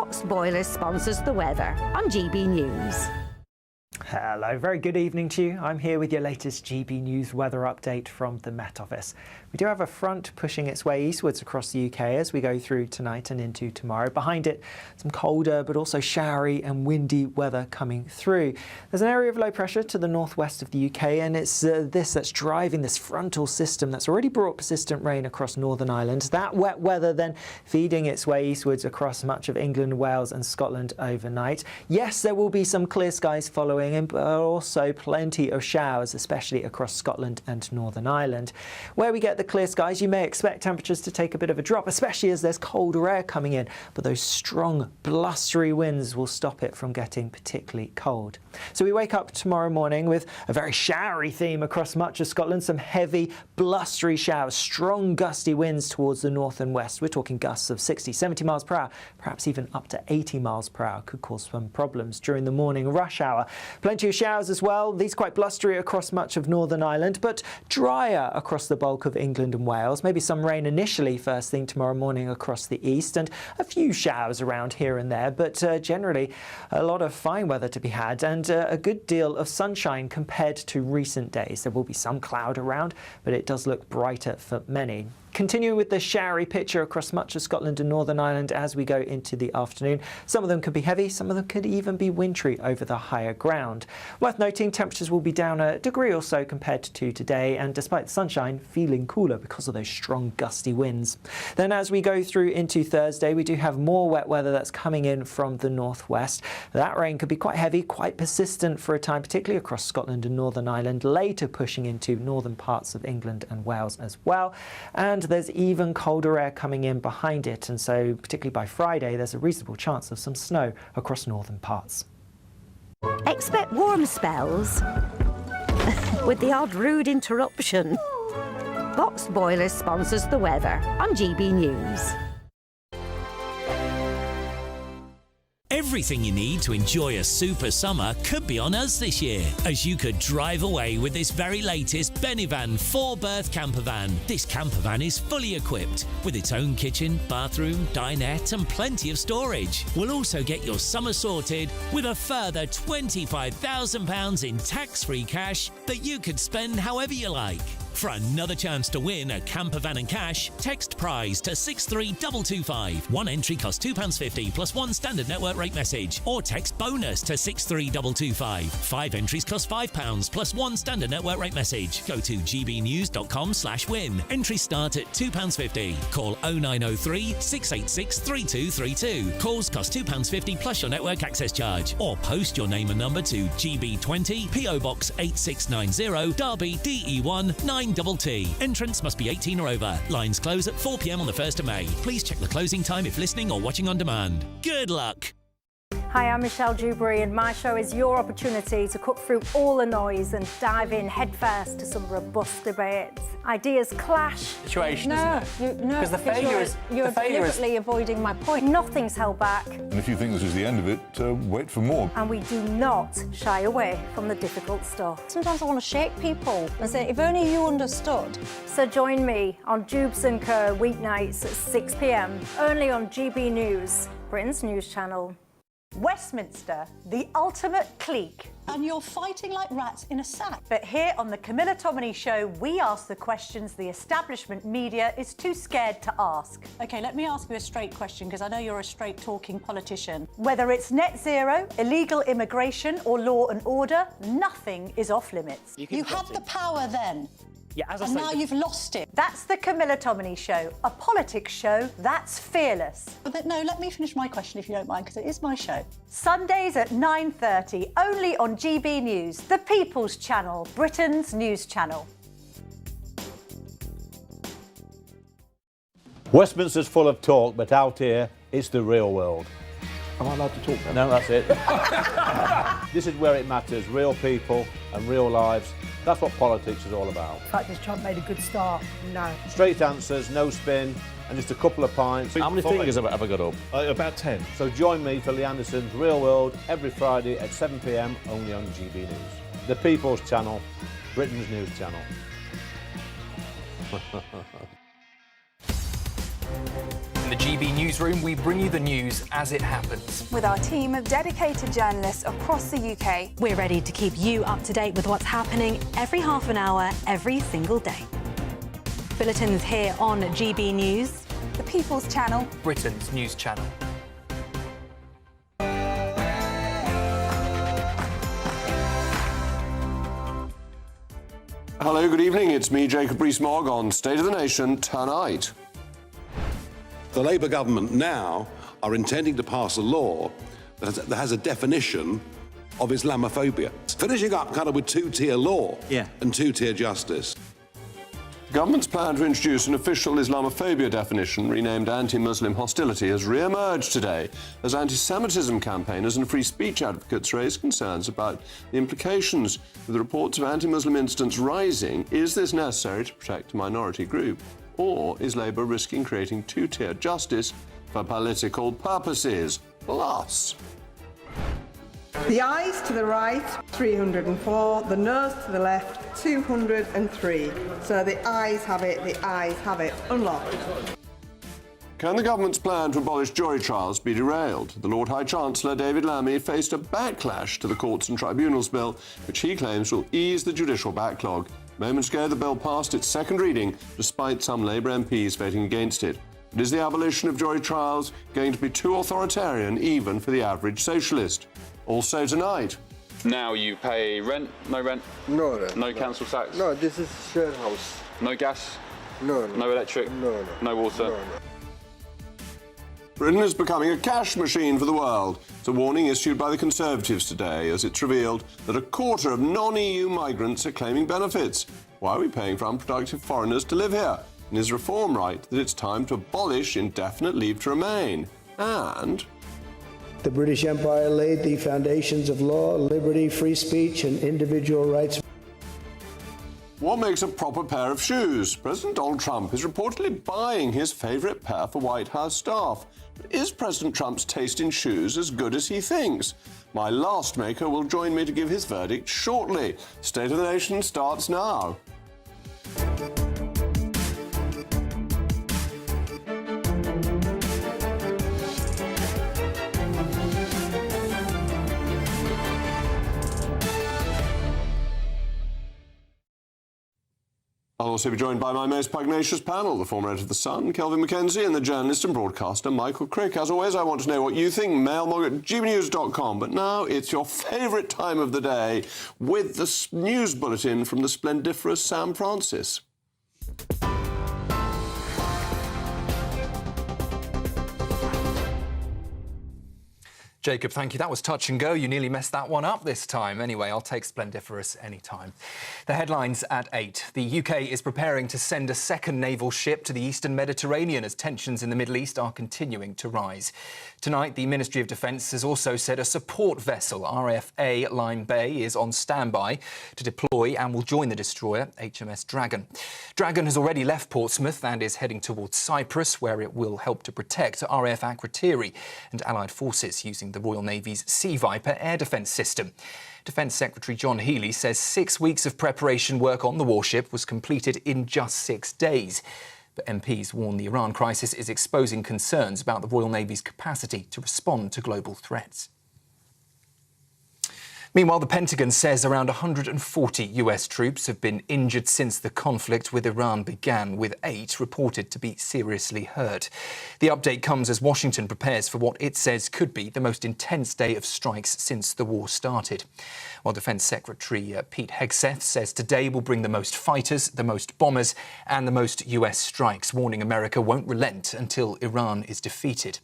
Box Boilers sponsors the weather on GB News. Hello, very good evening to you. I'm here with your latest GB News weather update from the Met Office. We do have a front pushing its way eastwards across the UK as we go through tonight and into tomorrow. Behind it, some colder but also showery and windy weather coming through. There's an area of low pressure to the northwest of the UK, and it's this that's driving this frontal system that's already brought persistent rain across Northern Ireland. That wet weather then feeding its way eastwards across much of England, Wales and Scotland overnight. Yes, there will be some clear skies following, but also plenty of showers, especially across Scotland and Northern Ireland. Where we get the clear skies, you may expect temperatures to take a bit of a drop, especially as there's colder air coming in, but those strong blustery winds will stop it from getting particularly cold. So we wake up tomorrow morning with a very showery theme across much of Scotland, some heavy blustery showers, strong gusty winds towards the north and west. We're talking gusts of 60, 70 miles per hour, perhaps even up to 80 miles per hour. Could cause some problems during the morning rush hour. Plenty of showers as well, these quite blustery across much of Northern Ireland, but drier across the bulk of England and Wales. Maybe some rain initially first thing tomorrow morning across the east, and a few showers around here and there, but generally a lot of fine weather to be had, and a good deal of sunshine compared to recent days. There will be some cloud around, but it does look brighter for many. Continuing with the showery picture across much of Scotland and Northern Ireland as we go into the afternoon. Some of them could be heavy, some of them could even be wintry over the higher ground. Worth noting, temperatures will be down a degree or so compared to today, and despite the sunshine, feeling cooler because of those strong gusty winds. Then as we go through into Thursday, we do have more wet weather that's coming in from the northwest. That rain could be quite heavy, quite persistent for a time, particularly across Scotland and Northern Ireland, later pushing into northern parts of England and Wales as well. And there's even colder air coming in behind it, and so particularly by Friday there's a reasonable chance of some snow across northern parts. Expect warm spells with the odd rude interruption. Box Boilers sponsors the weather on GB News. Everything you need to enjoy a super summer could be on us this year, as you could drive away with this very latest Benivan 4-berth camper van. This camper van is fully equipped with its own kitchen, bathroom, dinette and plenty of storage. We'll also get your summer sorted with a further £25,000 in tax-free cash that you could spend however you like. For another chance to win a camper van and cash, text prize to 63225. One entry costs £2.50 plus one standard network rate message, or text bonus to 63225. 5 entries cost £5 plus one standard network rate message. Go to gbnews.com/win. Entries start at £2.50. Call 0903 686 3232. Calls cost £2.50 plus your network access charge, or post your name and number to GB20 PO Box 8690 Derby DE1 9TT. Entrance must be 18 or over. Lines close at 4 p.m. on the 1st of May. Please check the closing time if listening or watching on demand. Good luck! Hi, I'm Michelle Dewberry, and my show is your opportunity to cut through all the noise and dive in headfirst to some robust debates. Ideas clash. Situation, because the failure is... You're deliberately avoiding my point. Nothing's held back. And if you think this is the end of it, wait for more. And we do not shy away from the difficult stuff. Sometimes I want to shake people and say, if only you understood. So join me on Jubes & Co weeknights at 6 p.m, only on GB News, Britain's news channel. Westminster, the ultimate clique. And you're fighting like rats in a sack. But here on the Camilla Tominey Show, we ask the questions the establishment media is too scared to ask. OK, let me ask you a straight question, because I know you're a straight-talking politician. Whether it's net zero, illegal immigration or law and order, nothing is off limits. You had the power then. Yeah, as I and say, now you've lost it. That's the Camilla Tominey Show, a politics show that's fearless. But no, let me finish my question if you don't mind, because it is my show. Sundays at 9:30, only on GB News, the People's Channel, Britain's news channel. Westminster's full of talk, but out here, it's the real world. Am I allowed to talk then? No, that's it. This is where it matters, real people and real lives. That's what politics is all about. In fact, has Trump made a good start? No. Straight answers, no spin, and just a couple of pints. How many fingers have I got up? About 10. So join me for Lee Anderson's Real World every Friday at 7 p.m, only on GB News. The People's Channel, Britain's news channel. From the GB newsroom, we bring you the news as it happens. With our team of dedicated journalists across the UK. We're ready to keep you up to date with what's happening every half an hour, every single day. Bulletins here on GB News. The People's Channel. Britain's news channel. Hello, good evening. It's me, Jacob Rees-Mogg, on State of the Nation tonight. The Labour government now are intending to pass a law that has a definition of Islamophobia. Finishing up kind of with two-tier law and two-tier justice. The government's plan to introduce an official Islamophobia definition, renamed anti-Muslim hostility, has re-emerged today as anti-Semitism campaigners and free speech advocates raise concerns about the implications. With the reports of anti-Muslim incidents rising, is this necessary to protect a minority group? Or is Labour risking creating two-tier justice for political purposes? Plus... The ayes to the right, 304. The noes to the left, 203. So the ayes have it, the ayes have it. Unlocked. Can the government's plan to abolish jury trials be derailed? The Lord High Chancellor, David Lammy, faced a backlash to the Courts and Tribunals Bill, which he claims will ease the judicial backlog. Moments ago, the bill passed its second reading, despite some Labour MPs voting against it. But is the abolition of jury trials going to be too authoritarian, even for the average socialist? Also tonight. Now you pay rent, no rent? No rent. No council tax? No, this is shared house. No gas? No. No electric? No. No water? No. Britain is becoming a cash machine for the world. It's a warning issued by the Conservatives today, as it's revealed that a quarter of non-EU migrants are claiming benefits. Why are we paying for unproductive foreigners to live here? And is reform right that it's time to abolish indefinite leave to remain? And... The British Empire laid the foundations of law, liberty, free speech, and individual rights. What makes a proper pair of shoes? President Donald Trump is reportedly buying his favourite pair for White House staff. But is President Trump's taste in shoes as good as he thinks? My last maker will join me to give his verdict shortly. State of the Nation starts now. I'll also be joined by my most pugnacious panel, the former editor of The Sun, Kelvin Mackenzie, and the journalist and broadcaster, Michael Crick. As always, I want to know what you think. mailmog@gbnews.com. But now it's your favourite time of the day with the news bulletin from the splendiferous Sam Francis. Jacob, thank you. That was touch and go. You nearly messed that one up this time. Anyway, I'll take splendiferous any time. The headlines at 8. The UK is preparing to send a second naval ship to the eastern Mediterranean as tensions in the Middle East are continuing to rise. Tonight, the Ministry of Defence has also said a support vessel, RFA Lyme Bay, is on standby to deploy and will join the destroyer, HMS Dragon. Dragon has already left Portsmouth and is heading towards Cyprus, where it will help to protect RAF Akrotiri and allied forces using the Royal Navy's Sea Viper air defence system. Defence Secretary John Healey says 6 weeks of preparation work on the warship was completed in just 6 days. But MPs warn the Iran crisis is exposing concerns about the Royal Navy's capacity to respond to global threats. Meanwhile, the Pentagon says around 140 US troops have been injured since the conflict with Iran began, with 8 reported to be seriously hurt. The update comes as Washington prepares for what it says could be the most intense day of strikes since the war started. While Defence Secretary Pete Hegseth says today will bring the most fighters, the most bombers and the most US strikes, warning America won't relent until Iran is defeated.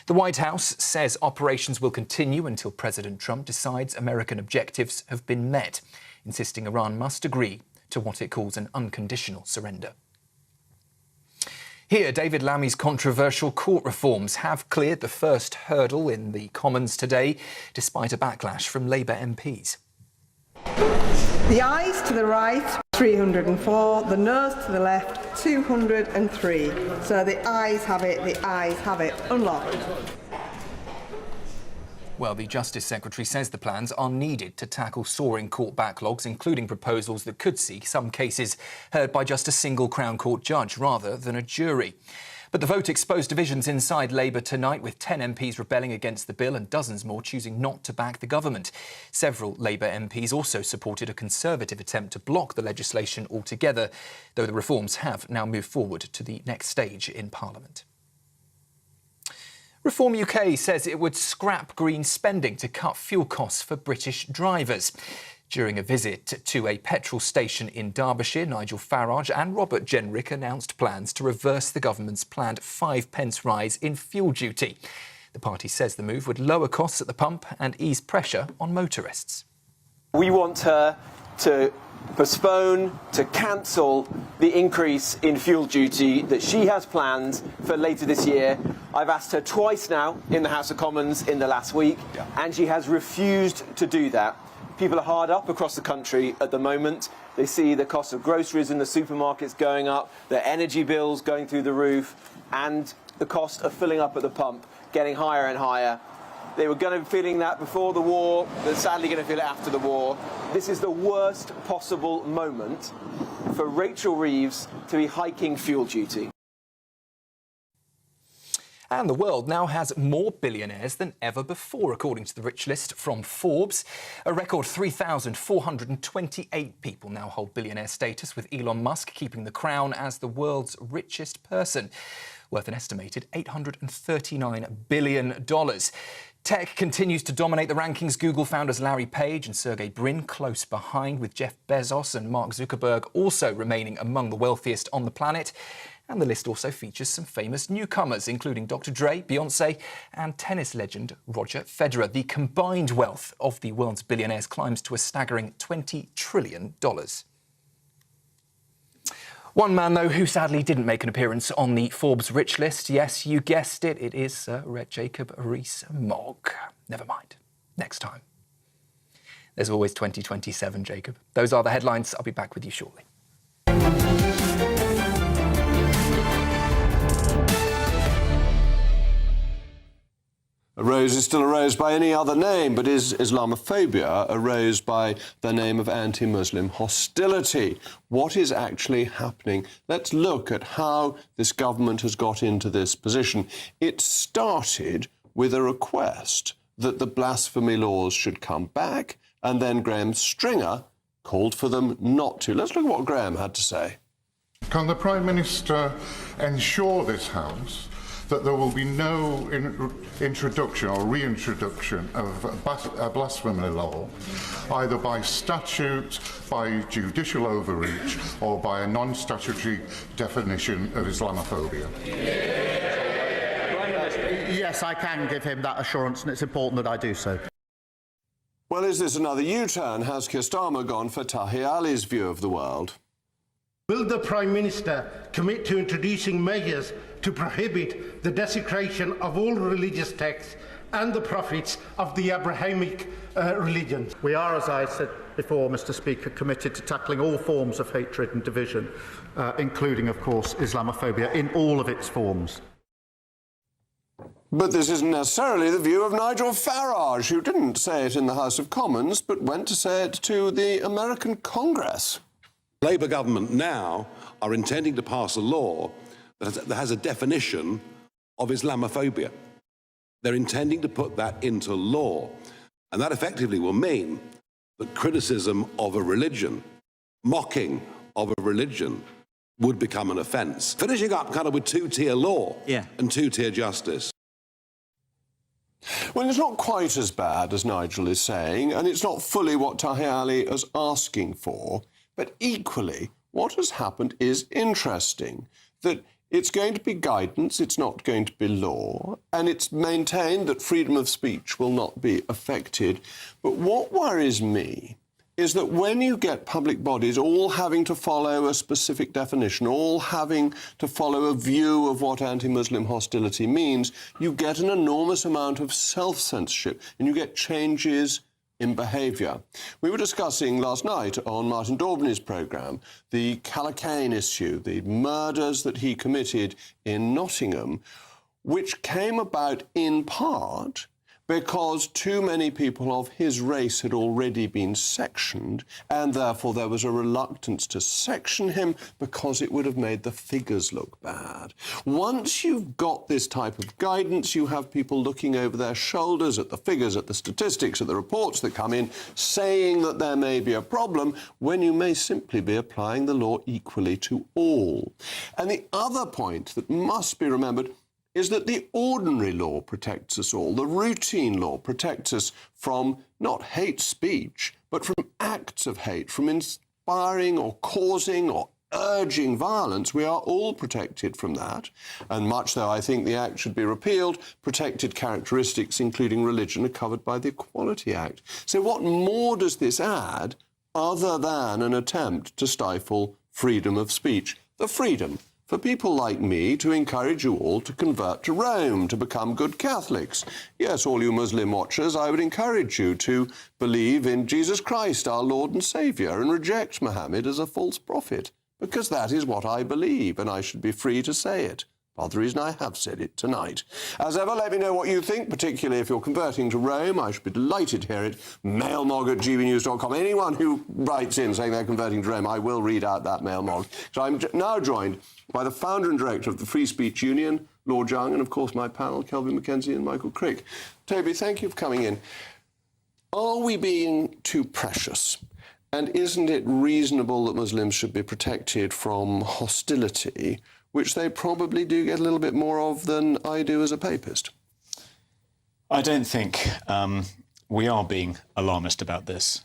The White House says operations will continue until President Trump decides American objectives have been met, insisting Iran must agree to what it calls an unconditional surrender. Here, David Lammy's controversial court reforms have cleared the first hurdle in the Commons today, despite a backlash from Labour MPs. The ayes to the right, 304. The noes to the left, 203. So the ayes have it, the ayes have it. Unlocked. Well, the Justice Secretary says the plans are needed to tackle soaring court backlogs, including proposals that could see some cases heard by just a single Crown Court judge rather than a jury. But the vote exposed divisions inside Labour tonight, with 10 MPs rebelling against the bill and dozens more choosing not to back the government. Several Labour MPs also supported a Conservative attempt to block the legislation altogether, though the reforms have now moved forward to the next stage in Parliament. Reform UK says it would scrap green spending to cut fuel costs for British drivers. During a visit to a petrol station in Derbyshire, Nigel Farage and Robert Jenrick announced plans to reverse the government's planned 5p rise in fuel duty. The party says the move would lower costs at the pump and ease pressure on motorists. We want her to postpone, to cancel the increase in fuel duty that she has planned for later this year. I've asked her twice now in the House of Commons in the last week, and she has refused to do that. People are hard up across the country at the moment. They see the cost of groceries in the supermarkets going up, their energy bills going through the roof, and the cost of filling up at the pump getting higher and higher. They were going to be feeling that before the war. They're sadly going to feel it after the war. This is the worst possible moment for Rachel Reeves to be hiking fuel duty. And the world now has more billionaires than ever before, according to the rich list from Forbes. A record 3,428 people now hold billionaire status, with Elon Musk keeping the crown as the world's richest person, worth an estimated $839 billion. Tech continues to dominate the rankings. Google founders Larry Page and Sergey Brin close behind, with Jeff Bezos and Mark Zuckerberg also remaining among the wealthiest on the planet. And the list also features some famous newcomers, including Dr. Dre, Beyoncé and tennis legend Roger Federer. The combined wealth of the world's billionaires climbs to a staggering $20 trillion. One man, though, who sadly didn't make an appearance on the Forbes rich list. Yes, you guessed it, it is Sir Jacob Rees-Mogg. Never mind. Next time. There's always 2027, Jacob. Those are the headlines. I'll be back with you shortly. A rose is still a rose by any other name, but is Islamophobia a rose by the name of anti-Muslim hostility? What is actually happening? Let's look at how this government has got into this position. It started with a request that the blasphemy laws should come back, and then Graham Stringer called for them not to. Let's look at what Graham had to say. Can the Prime Minister ensure this House that there will be no introduction or reintroduction of a blasphemy law, either by statute, by judicial overreach, or by a non-statutory definition of Islamophobia? Yes, I can give him that assurance, and it's important that I do so. Well, is this another U-turn? Has Keir Starmer gone for Tahir Ali's view of the world? Will the Prime Minister commit to introducing measures to prohibit the desecration of all religious texts and the prophets of the Abrahamic religion? We are, as I said before, Mr. Speaker, committed to tackling all forms of hatred and division, including, of course, Islamophobia in all of its forms. But this isn't necessarily the view of Nigel Farage, who didn't say it in the House of Commons, but went to say it to the American Congress. The Labour government now are intending to pass a law that has a definition of Islamophobia. They're intending to put that into law. And that effectively will mean that criticism of a religion, mocking of a religion, would become an offence. Finishing up kind of with two-tier law and two-tier justice. Well, it's not quite as bad as Nigel is saying, and it's not fully what Tahir Ali is asking for. But equally, what has happened is interesting, that it's going to be guidance, it's not going to be law, and it's maintained that freedom of speech will not be affected. But what worries me is that when you get public bodies all having to follow a specific definition, all having to follow a view of what anti-Muslim hostility means, you get an enormous amount of self-censorship, and you get changes in behaviour. We were discussing last night on Martin Daubney's programme the Callacane issue, the murders that he committed in Nottingham, which came about in part because too many people of his race had already been sectioned, and therefore there was a reluctance to section him because it would have made the figures look bad. Once you've got this type of guidance, you have people looking over their shoulders at the figures, at the statistics, at the reports that come in, saying that there may be a problem when you may simply be applying the law equally to all. And the other point that must be remembered is that the ordinary law protects us all. The routine law protects us from not hate speech, but from acts of hate, from inspiring or causing or urging violence. We are all protected from that. And much though I think the Act should be repealed, protected characteristics, including religion, are covered by the Equality Act. So what more does this add other than an attempt to stifle freedom of speech? The freedom for people like me to encourage you all to convert to Rome, to become good Catholics. Yes, all you Muslim watchers, I would encourage you to believe in Jesus Christ, our Lord and Saviour, and reject Muhammad as a false prophet, because that is what I believe, and I should be free to say it. Part of the reason I have said it tonight. As ever, let me know what you think, particularly if you're converting to Rome. I should be delighted to hear it. Mailmog@gbnews.com. Anyone who writes in saying they're converting to Rome, I will read out that mailmog. So I'm now joined by the founder and director of the Free Speech Union, Lord Young, and of course my panel, Kelvin McKenzie and Michael Crick. Toby, thank you for coming in. Are we being too precious? And isn't it reasonable that Muslims should be protected from hostility, which they probably do get a little bit more of than I do as a papist? I don't think we are being alarmist about this.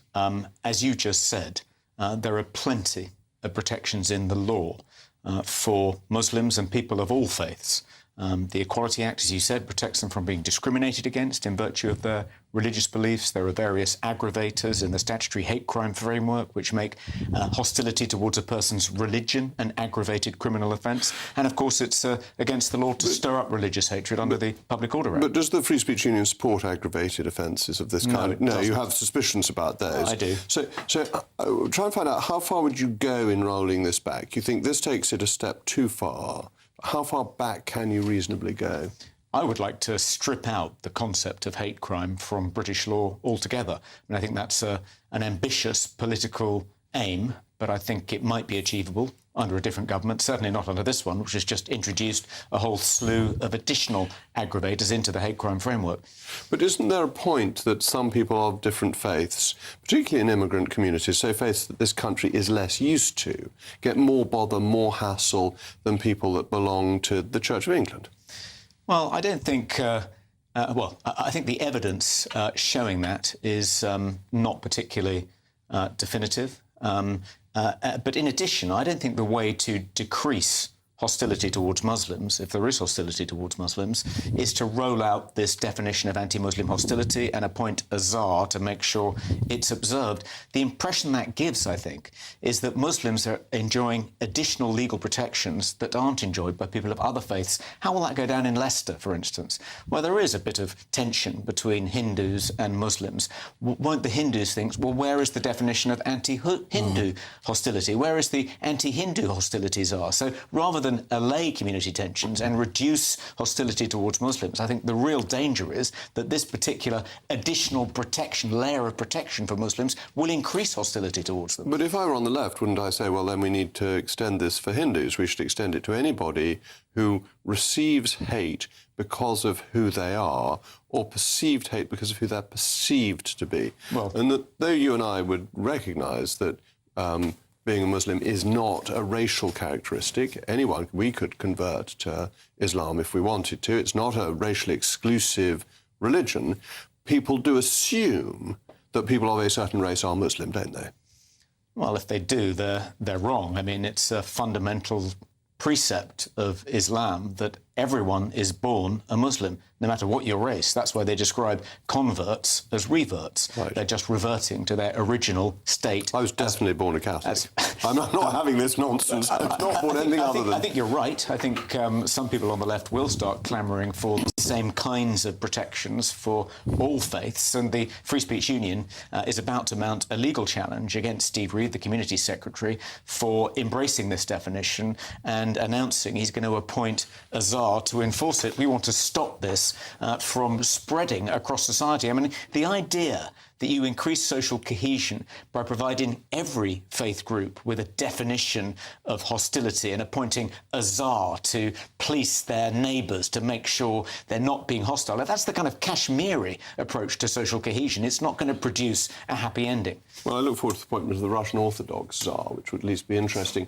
As you just said, there are plenty of protections in the law for Muslims and people of all faiths. The Equality Act, as you said, protects them from being discriminated against in virtue of their religious beliefs. There are various aggravators in the statutory hate crime framework which make hostility towards a person's religion an aggravated criminal offence. And, of course, it's against the law to stir up religious hatred under the Public Order Act. But does the Free Speech Union support aggravated offences of this kind? No, you have suspicions about those. I do. So try and find out, how far would you go in rolling this back? You think this takes it a step too far? How far back can you reasonably go? I would like to strip out the concept of hate crime from British law altogether. And I think that's an ambitious political aim, but I think it might be achievable under a different government, certainly not under this one, which has just introduced a whole slew of additional aggravators into the hate crime framework. But isn't there a point that some people of different faiths, particularly in immigrant communities, so faiths that this country is less used to, get more bother, more hassle than people that belong to the Church of England? Well, I don't think... I think the evidence showing that is not particularly definitive. But in addition, I don't think the way to decrease hostility towards Muslims, if there is hostility towards Muslims, is to roll out this definition of anti-Muslim hostility and appoint a czar to make sure it's observed. The impression that gives, I think, is that Muslims are enjoying additional legal protections that aren't enjoyed by people of other faiths. How will that go down in Leicester, for instance? Well, there is a bit of tension between Hindus and Muslims. Won't the Hindus think, well, where is the definition of anti-Hindu hostility? Where is the anti-Hindu hostilities are? So rather than allay community tensions and reduce hostility towards Muslims, I think the real danger is that this particular additional protection, layer of protection for Muslims, will increase hostility towards them. But if I were on the left, wouldn't I say, well, then we need to extend this for Hindus? We should extend it to anybody who receives hate because of who they are, or perceived hate because of who they're perceived to be. Well, and that though you and I would recognise that being a Muslim is not a racial characteristic. We could convert to Islam if we wanted to. It's not a racially exclusive religion. People do assume that people of a certain race are Muslim, don't they? Well, if they do, they're wrong. I mean, it's a fundamental precept of Islam that everyone is born a Muslim, no matter what your race. That's why they describe converts as reverts. Right. They're just reverting to their original state. I was definitely born a Catholic. I'm not having this nonsense. I'm not born anything other than... I think you're right. I think some people on the left will start clamouring for the same kinds of protections for all faiths, and the Free Speech Union is about to mount a legal challenge against Steve Reed, the Community Secretary, for embracing this definition and announcing he's going to appoint a czar are to enforce it. We want to stop this from spreading across society. I mean, the idea that you increase social cohesion by providing every faith group with a definition of hostility and appointing a czar to police their neighbours to make sure they're not being hostile. That's the kind of Kashmiri approach to social cohesion. It's not going to produce a happy ending. Well, I look forward to the appointment of the Russian Orthodox czar, which would at least be interesting.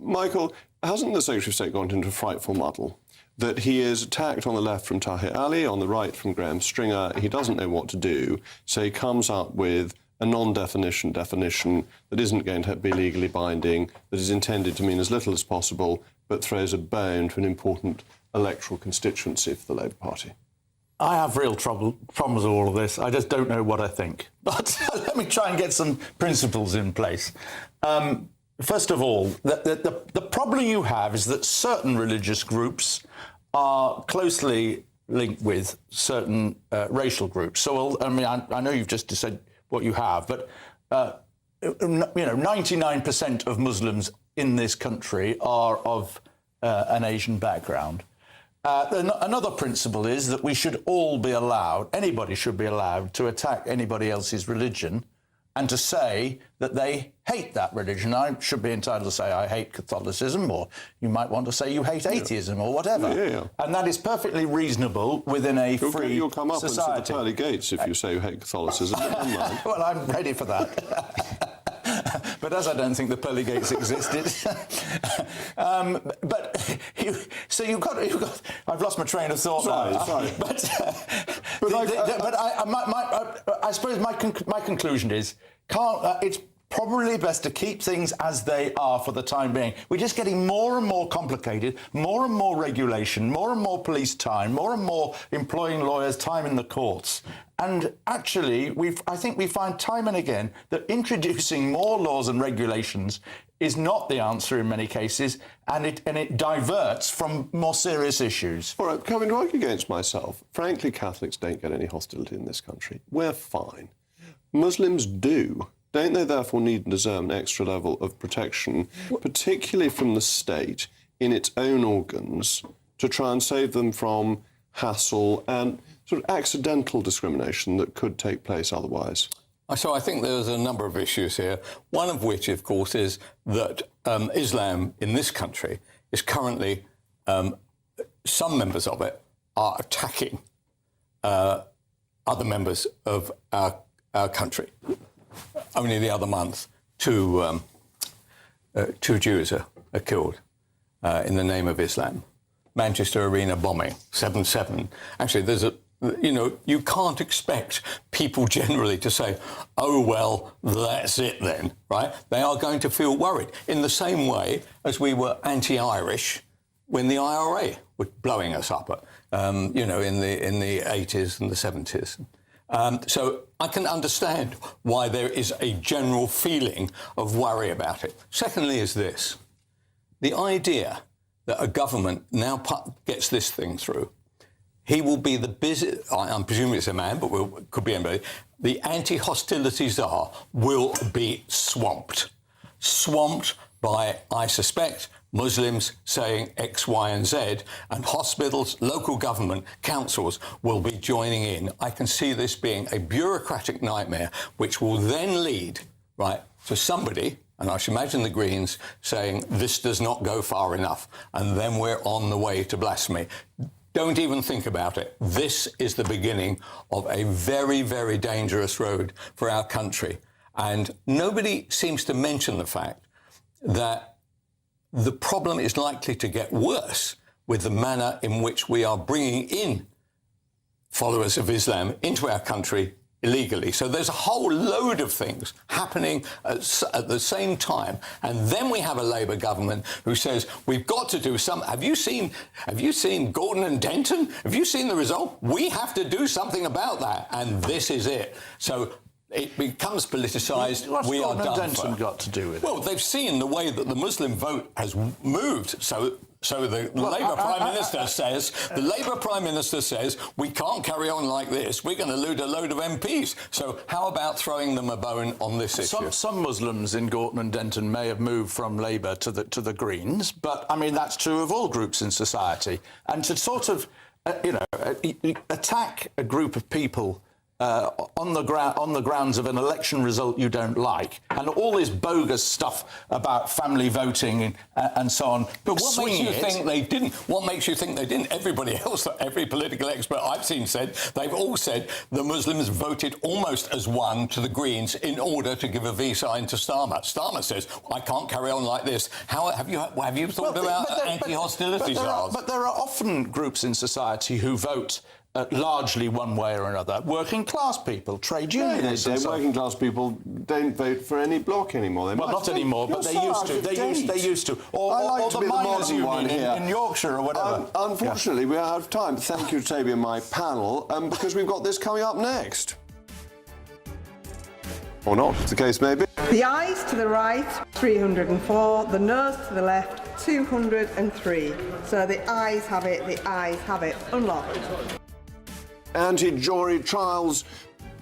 Michael, hasn't the Secretary of State gone into a frightful muddle? That he is attacked on the left from Tahir Ali, on the right from Graham Stringer. He doesn't know what to do, so he comes up with a non-definition definition that isn't going to be legally binding, that is intended to mean as little as possible, but throws a bone to an important electoral constituency for the Labour Party. I have real problems with all of this. I just don't know what I think. But let me try and get some principles in place. First of all, the problem you have is that certain religious groups are closely linked with certain racial groups. So, I mean, I know you've just said what you have, but, 99% of Muslims in this country are of an Asian background. Another principle is that we should all be allowed, anybody should be allowed to attack anybody else's religion and to say that they hate that religion. I should be entitled to say I hate Catholicism, or you might want to say you hate atheism or whatever. And that is perfectly reasonable within a free society. You'll come up and sit the pearly gates if you say you hate Catholicism. Well, I'm ready for that. But as I don't think the pearly gates existed, you've got. I've lost my train of thought now. Sorry. I suppose my conclusion is, it's probably best to keep things as they are for the time being. We're just getting more and more complicated, more and more regulation, more and more police time, more and more employing lawyers' time in the courts. And actually, I think we find time and again that introducing more laws and regulations is not the answer in many cases, and it diverts from more serious issues. All right, coming to argue against myself, frankly, Catholics don't get any hostility in this country. We're fine. Muslims do. Don't they therefore need and deserve an extra level of protection, particularly from the state, in its own organs, to try and save them from hassle and sort of accidental discrimination that could take place otherwise? So I think there's a number of issues here, one of which, of course, is that Islam in this country is currently, some members of it are attacking other members of our country. Only the other month, two Jews are killed in the name of Islam. Manchester Arena bombing, 7/7. Actually, there's you can't expect people generally to say, oh, well, that's it then, right? They are going to feel worried in the same way as we were anti-Irish when the IRA were blowing us up, in the 80s and the 70s. So I can understand why there is a general feeling of worry about it. Secondly is this. The idea that a government now gets this thing through, he will be the busy, I'm presuming it's a man, but could be anybody, the anti-hostility czar will be swamped. Swamped by, I suspect, Muslims saying X, Y and Z, and hospitals, local government, councils will be joining in. I can see this being a bureaucratic nightmare, which will then lead, right, to somebody, and I should imagine the Greens, saying this does not go far enough, and then we're on the way to blasphemy. Don't even think about it. This is the beginning of a very, very dangerous road for our country. And nobody seems to mention the fact that the problem is likely to get worse with the manner in which we are bringing in followers of Islam into our country illegally. So there's a whole load of things happening at the same time. And then we have a Labour government who says, we've got to do something. Have you seen Gordon and Denton? Have you seen the result? We have to do something about that. And this is it. So it becomes politicised. What's Gordon and Denton got to do with it? Well, they've seen the way that the Muslim vote has moved. So So the Labour Prime Minister says, we can't carry on like this. We're going to lose a load of MPs. So how about throwing them a bone on this issue? Some Muslims in Gorton and Denton may have moved from Labour to the Greens, but I mean that's true of all groups in society. And to sort of, attack a group of people on the grounds of an election result you don't like, and all this bogus stuff about family voting and so on. But what makes you think they didn't? What makes you think they didn't? Everybody else, every political expert I've seen said, they've all said the Muslims voted almost as one to the Greens in order to give a V sign to Starmer. Starmer says, I can't carry on like this. How have you thought about anti-hostility laws? But there are often groups in society who vote largely one way or another. Working class people, trade unions. Working class people don't vote for any bloc anymore. Not anymore, but they used to. They used to. Or the miners' union in Yorkshire or whatever. Unfortunately, we are out of time. Thank you, Toby, and my panel, because we've got this coming up next. Or not, as the case may be. The ayes to the right, 304. The noes to the left, 203. So the ayes have it, the ayes have it. Unlocked. Anti-jury trials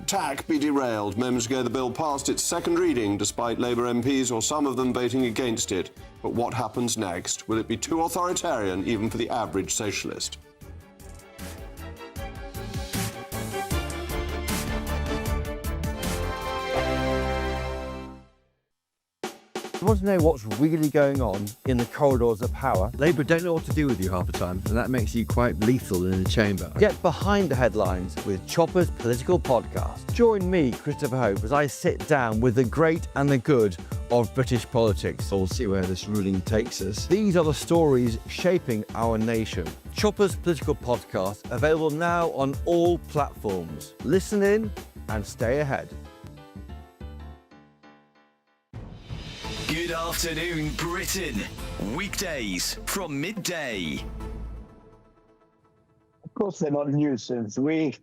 tack be derailed. Moments ago, the bill passed its second reading, despite Labour MPs or some of them voting against it. But what happens next? Will it be too authoritarian, even for the average socialist? You want to know what's really going on in the corridors of power? Labour don't know what to do with you half the time, and that makes you quite lethal in the chamber. Get behind the headlines with Chopper's Political Podcast. Join me, Christopher Hope, as I sit down with the great and the good of British politics. We'll see where this ruling takes us. These are the stories shaping our nation. Chopper's Political Podcast, available now on all platforms. Listen in and stay ahead. Good afternoon, Britain. Weekdays from midday. Of course, they're not a nuisance. We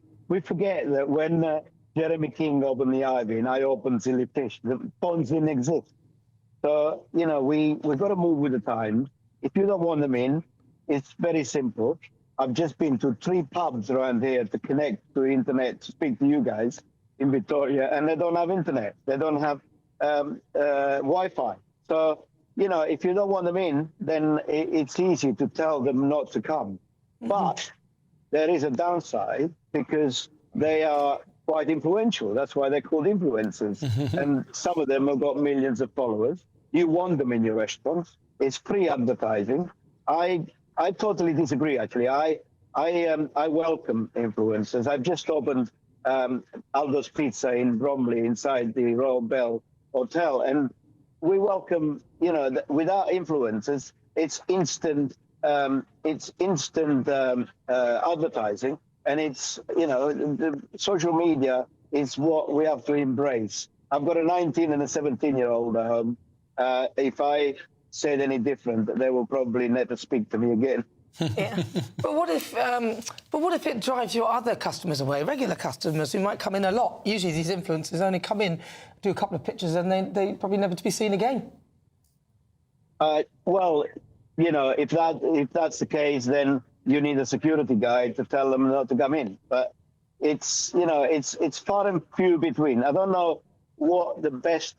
forget that when Jeremy King opened the Ivy and I opened Silly Fish, the phones didn't exist. So, we've got to move with the times. If you don't want them in, it's very simple. I've just been to 3 pubs around here to connect to internet, to speak to you guys in Victoria, and they don't have internet. They don't have Wi-Fi. So, if you don't want them in, then it's easy to tell them not to come. But there is a downside because they are quite influential. That's why they're called influencers. And some of them have got millions of followers. You want them in your restaurants. It's free advertising. I totally disagree, actually. I welcome influencers. I've just opened Aldo's Pizza in Bromley inside the Royal Bell Hotel, and we welcome, without influencers, it's instant advertising, and it's, the social media is what we have to embrace. I've got a 19 and a 17-year-old at home. If I said any different, they will probably never speak to me again. Yeah. But what if it drives your other customers away, regular customers who might come in a lot? Usually these influencers only come in, do a couple of pictures, and they probably never to be seen again. Well, if that's the case, then you need a security guide to tell them not to come in. But it's far and few between. I don't know what the best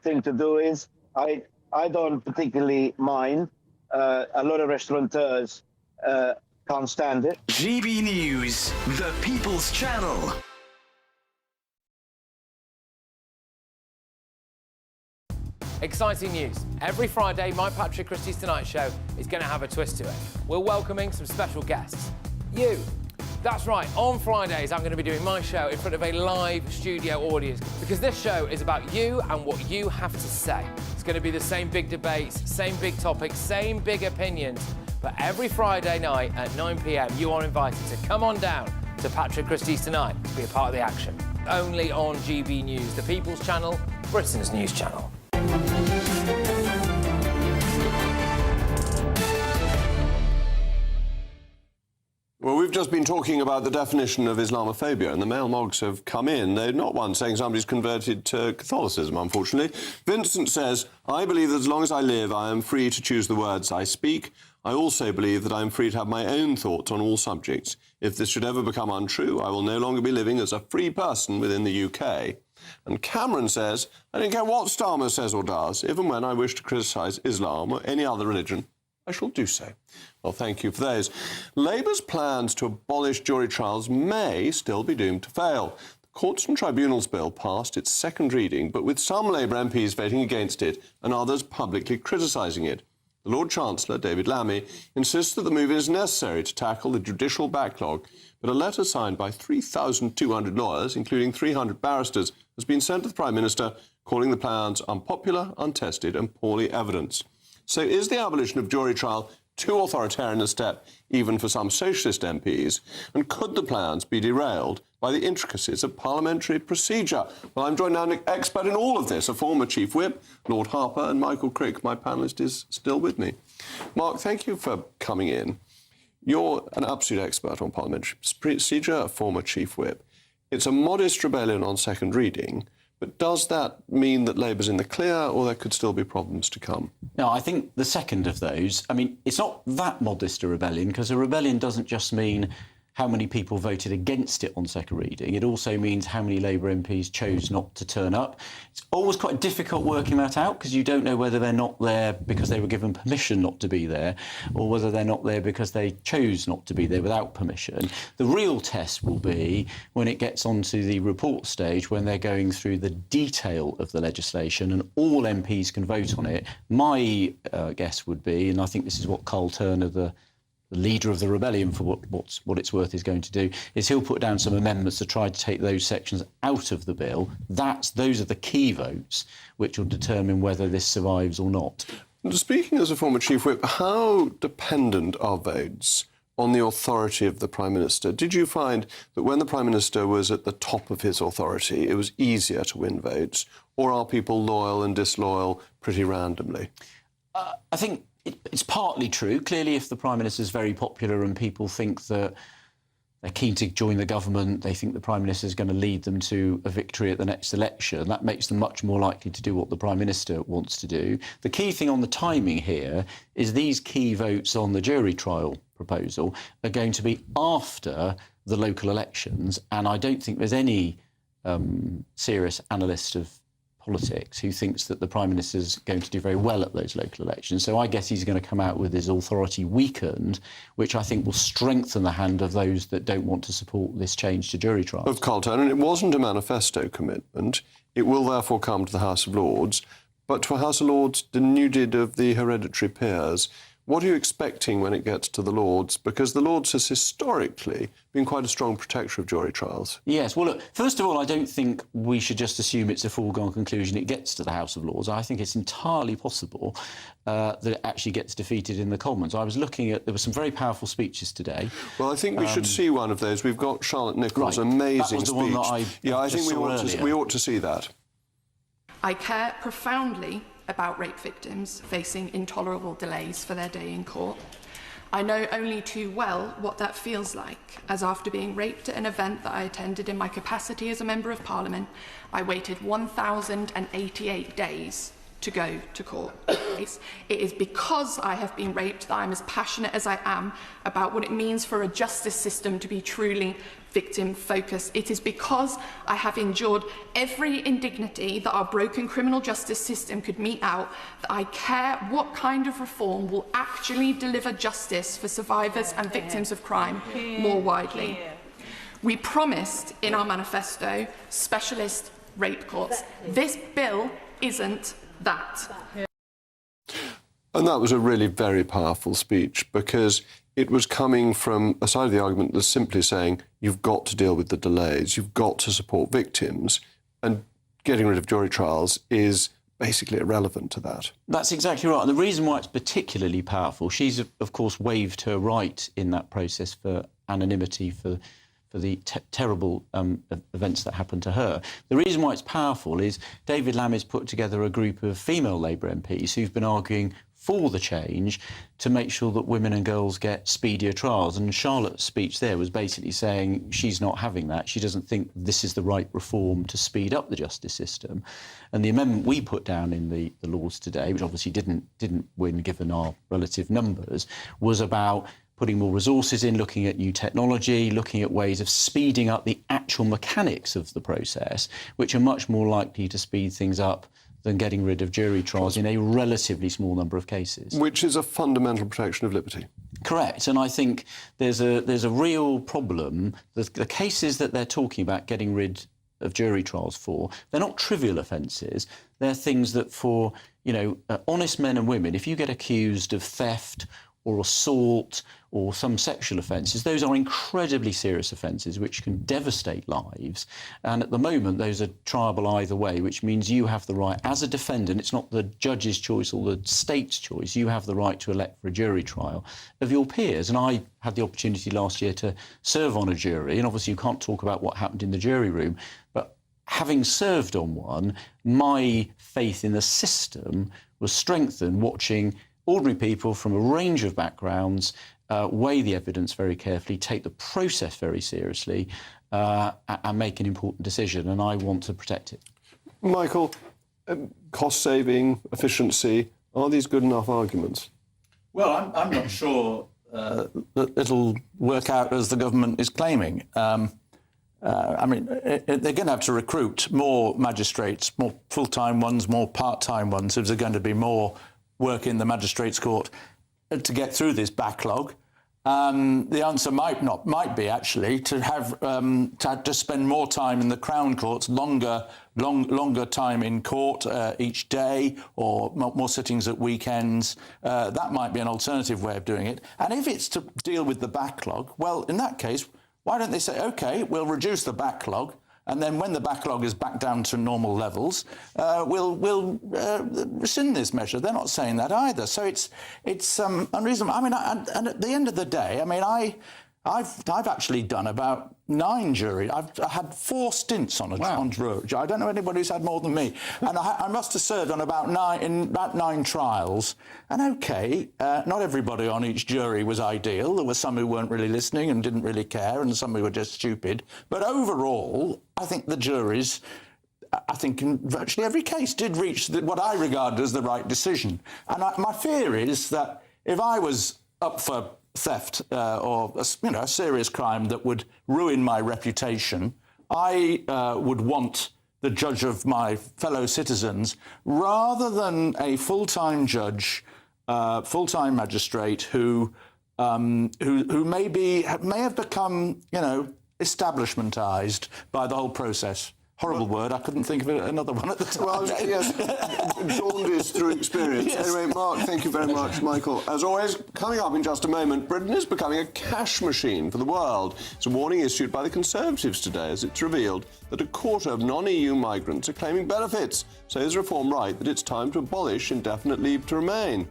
thing to do is. I don't particularly mind. A lot of restaurateurs can't stand it. GB News, the People's Channel. Exciting news. Every Friday, my Patrick Christie's Tonight Show is going to have a twist to it. We're welcoming some special guests. You. That's right, on Fridays I'm going to be doing my show in front of a live studio audience because this show is about you and what you have to say. It's going to be the same big debates, same big topics, same big opinions. But every Friday night at 9 p.m, you are invited to come on down to Patrick Christie's Tonight to be a part of the action. Only on GB News, the People's Channel, Britain's news channel. Well, we've just been talking about the definition of Islamophobia, and the male mogs have come in. They're not one saying somebody's converted to Catholicism, unfortunately. Vincent says, I believe that as long as I live, I am free to choose the words I speak. I also believe that I am free to have my own thoughts on all subjects. If this should ever become untrue, I will no longer be living as a free person within the UK. And Cameron says, I don't care what Starmer says or does, even when I wish to criticise Islam or any other religion, I shall do so. Well, thank you for those. Labour's plans to abolish jury trials may still be doomed to fail. The Courts and Tribunals Bill passed its second reading, but with some Labour MPs voting against it and others publicly criticising it. The Lord Chancellor, David Lammy, insists that the move is necessary to tackle the judicial backlog, but a letter signed by 3,200 lawyers, including 300 barristers, has been sent to the Prime Minister calling the plans unpopular, untested and poorly evidenced. So is the abolition of jury trial too authoritarian a step even for some socialist MPs? And could the plans be derailed by the intricacies of parliamentary procedure? Well, I'm joined now an expert in all of this, a former Chief Whip, Lord Harper, and Michael Crick, my panellist, is still with me. Mark, thank you for coming in. You're an absolute expert on parliamentary procedure, a former Chief Whip. It's a modest rebellion on second reading, but does that mean that Labour's in the clear, or there could still be problems to come? No, I think the second of those, I mean, it's not that modest a rebellion, because a rebellion doesn't just mean how many people voted against it on second reading. It also means how many Labour MPs chose not to turn up. It's always quite difficult working that out, because you don't know whether they're not there because they were given permission not to be there, or whether they're not there because they chose not to be there without permission. The real test will be when it gets onto the report stage, when they're going through the detail of the legislation and all MPs can vote on it. My guess would be, and I think this is what Carl Turner, the leader of the rebellion, for what it's worth, is going to do, is he'll put down some amendments to try to take those sections out of the bill. Those are the key votes which will determine whether this survives or not. Speaking as a former Chief Whip, how dependent are votes on the authority of the Prime Minister? Did you find that when the Prime Minister was at the top of his authority, it was easier to win votes, or are people loyal and disloyal pretty randomly? I think it's partly true. Clearly, if the Prime Minister is very popular and people think that they're keen to join the government, they think the Prime Minister is going to lead them to a victory at the next election, that makes them much more likely to do what the Prime Minister wants to do. The key thing on the timing here is these key votes on the jury trial proposal are going to be after the local elections, and I don't think there's any serious analyst of politics who thinks that the Prime Minister is going to do very well at those local elections. So I guess he's going to come out with his authority weakened, which I think will strengthen the hand of those that don't want to support this change to jury trials. Of Carl Turner, and it wasn't a manifesto commitment. It will therefore come to the House of Lords. But to a House of Lords denuded of the hereditary peers, what are you expecting when it gets to the Lords? Because the Lords has historically been quite a strong protector of jury trials. Yes, well, look, first of all, I don't think we should just assume it's a foregone conclusion it gets to the House of Lords. I think it's entirely possible that it actually gets defeated in the Commons. I was looking at, there were some very powerful speeches today. Well, I think we should see one of those. We've got Charlotte Nichols' right. amazing that was the speech. One that I think we ought to see that. I care profoundly about rape victims facing intolerable delays for their day in court. I know only too well what that feels like, as after being raped at an event that I attended in my capacity as a Member of Parliament, I waited 1,088 days to go to court. It is because I have been raped that I'm as passionate as I am about what it means for a justice system to be truly victim-focused. It is because I have endured every indignity that our broken criminal justice system could mete out that I care what kind of reform will actually deliver justice for survivors and victims of crime more widely. We promised in our manifesto specialist rape courts. This bill isn't that. And that was a really very powerful speech, because it was coming from a side of the argument that's simply saying you've got to deal with the delays, you've got to support victims, and getting rid of jury trials is basically irrelevant to that. That's exactly right. And the reason why it's particularly powerful, she's, of course, waived her right in that process for anonymity for the terrible events that happened to her. The reason why it's powerful is David Lammy's put together a group of female Labour MPs who've been arguing for the change to make sure that women and girls get speedier trials. And Charlotte's speech there was basically saying she's not having that. She doesn't think this is the right reform to speed up the justice system. And the amendment we put down in the laws today, which obviously didn't win given our relative numbers, was about putting more resources in, looking at new technology, looking at ways of speeding up the actual mechanics of the process, which are much more likely to speed things up than getting rid of jury trials in a relatively small number of cases. Which is a fundamental protection of liberty. Correct, and I think there's a real problem. The cases that they're talking about getting rid of jury trials for, they're not trivial offences. They're things that for, honest men and women, if you get accused of theft or assault or some sexual offences, those are incredibly serious offences which can devastate lives. And at the moment, those are triable either way, which means you have the right, as a defendant, it's not the judge's choice or the state's choice, you have the right to elect for a jury trial of your peers. And I had the opportunity last year to serve on a jury, and obviously you can't talk about what happened in the jury room, but having served on one, my faith in the system was strengthened watching ordinary people from a range of backgrounds weigh the evidence very carefully, take the process very seriously, and make an important decision, and I want to protect it. Michael, cost saving, efficiency, are these good enough arguments? Well, I'm not sure that it'll work out as the government is claiming. They're going to have to recruit more magistrates, more full-time ones, more part-time ones, if there's going to be more work in the magistrates' court to get through this backlog. The answer might be actually to have to spend more time in the Crown courts, longer time in court each day, or more sittings at weekends. That might be an alternative way of doing it. And if it's to deal with the backlog, well, in that case, why don't they say, OK, we'll reduce the backlog, and then when the backlog is back down to normal levels, we'll rescind this measure. They're not saying that either. So it's unreasonable. And at the end of the day, I've actually done about 9 juries. I had 4 stints on jury. I don't know anybody who's had more than me. And I must have served on about 9 trials. And OK, not everybody on each jury was ideal. There were some who weren't really listening and didn't really care, and some who were just stupid. But overall, I think the juries, in virtually every case, did reach what I regard as the right decision. And my fear is that if I was up for theft or a serious crime that would ruin my reputation, I would want the judge of my fellow citizens rather than a full-time judge, full-time magistrate who may have become establishmentized by the whole process. Horrible word. I couldn't think of another one at the time. Well, yes, jaundiced through experience. Yes. Anyway, Mark, thank you very much. Michael, as always, coming up in just a moment, Britain is becoming a cash machine for the world. It's a warning issued by the Conservatives today as it's revealed that a quarter of non-EU migrants are claiming benefits. So is reform right that it's time to abolish indefinite leave to remain?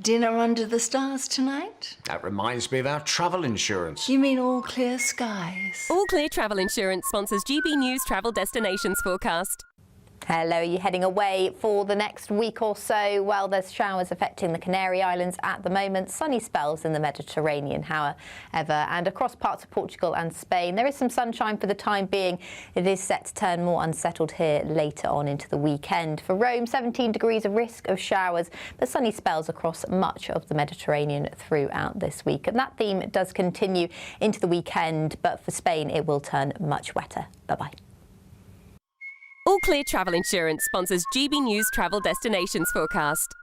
Dinner under the stars tonight? That reminds me of our travel insurance. You mean All Clear Skies? All Clear Travel Insurance sponsors GBNews travel destinations forecast. Hello, are you heading away for the next week or so? Well, there's showers affecting the Canary Islands at the moment, sunny spells in the Mediterranean, however, and across parts of Portugal and Spain. There is some sunshine for the time being. It is set to turn more unsettled here later on into the weekend. For Rome, 17 degrees of risk of showers, but sunny spells across much of the Mediterranean throughout this week. And that theme does continue into the weekend, but for Spain, it will turn much wetter. Bye-bye. All Clear Travel Insurance sponsors GBNews travel destinations forecast.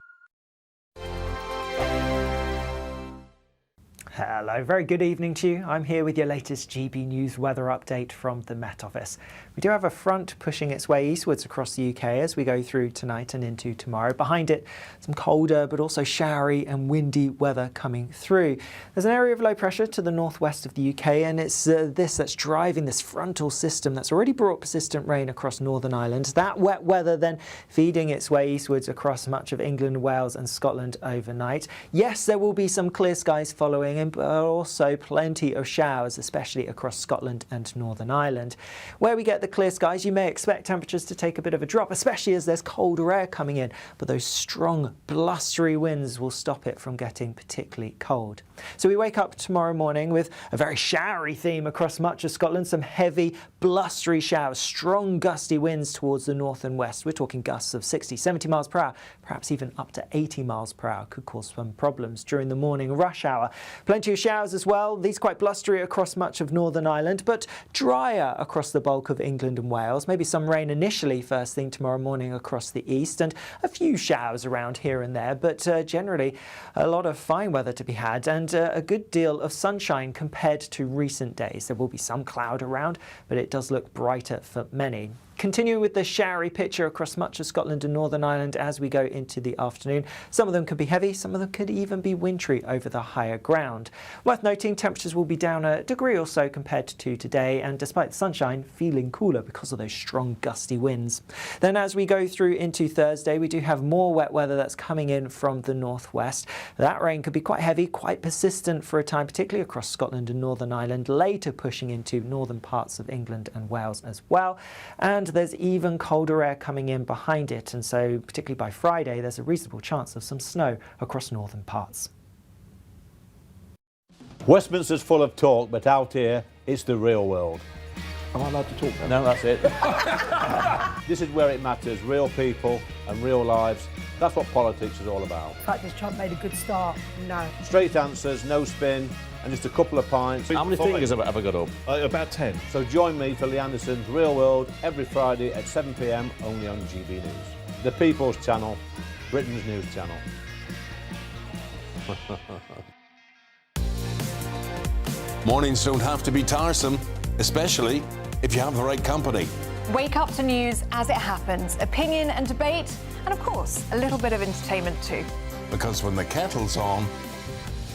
Hello, very good evening to you. I'm here with your latest GB News weather update from the Met Office. We do have a front pushing its way eastwards across the UK as we go through tonight and into tomorrow. Behind it, some colder but also showery and windy weather coming through. There's an area of low pressure to the northwest of the UK, and it's this that's driving this frontal system that's already brought persistent rain across Northern Ireland. That wet weather then feeding its way eastwards across much of England, Wales and Scotland overnight. Yes, there will be some clear skies following, in, but also plenty of showers, especially across Scotland and Northern Ireland. Where we get the clear skies, you may expect temperatures to take a bit of a drop, especially as there's colder air coming in, but those strong, blustery winds will stop it from getting particularly cold. So we wake up tomorrow morning with a very showery theme across much of Scotland, some heavy, blustery showers, strong gusty winds towards the north and west. We're talking gusts of 60, 70 miles per hour, perhaps even up to 80 miles per hour. Could cause some problems during the morning rush hour. Plenty of showers as well, these quite blustery across much of Northern Ireland, but drier across the bulk of England and Wales. Maybe some rain initially first thing tomorrow morning across the east, and a few showers around here and there, but generally a lot of fine weather to be had, and a good deal of sunshine compared to recent days. There will be some cloud around, but it does look brighter for many. Continuing with the showery picture across much of Scotland and Northern Ireland as we go into the afternoon. Some of them could be heavy, some of them could even be wintry over the higher ground. Worth noting, temperatures will be down a degree or so compared to today, and despite the sunshine, feeling cooler because of those strong gusty winds. Then as we go through into Thursday, we do have more wet weather that's coming in from the northwest. That rain could be quite heavy, quite persistent for a time, particularly across Scotland and Northern Ireland, later pushing into northern parts of England and Wales as well. And there's even colder air coming in behind it, and so particularly by Friday there's a reasonable chance of some snow across northern parts. Westminster's full of talk, but out here it's the real world. Am I allowed to talk now? No, that's it. This is where it matters, real people and real lives. That's what politics is all about. In fact, has Trump made a good start? No. Straight answers, no spin, and just a couple of pints. How many fingers have I got up? About 10. So join me for Lee Anderson's Real World every Friday at 7 p.m. only on GB News. The People's Channel, Britain's news channel. Mornings don't have to be tiresome, especially if you have the right company. Wake up to news as it happens, opinion and debate, and of course, a little bit of entertainment too. Because when the kettle's on,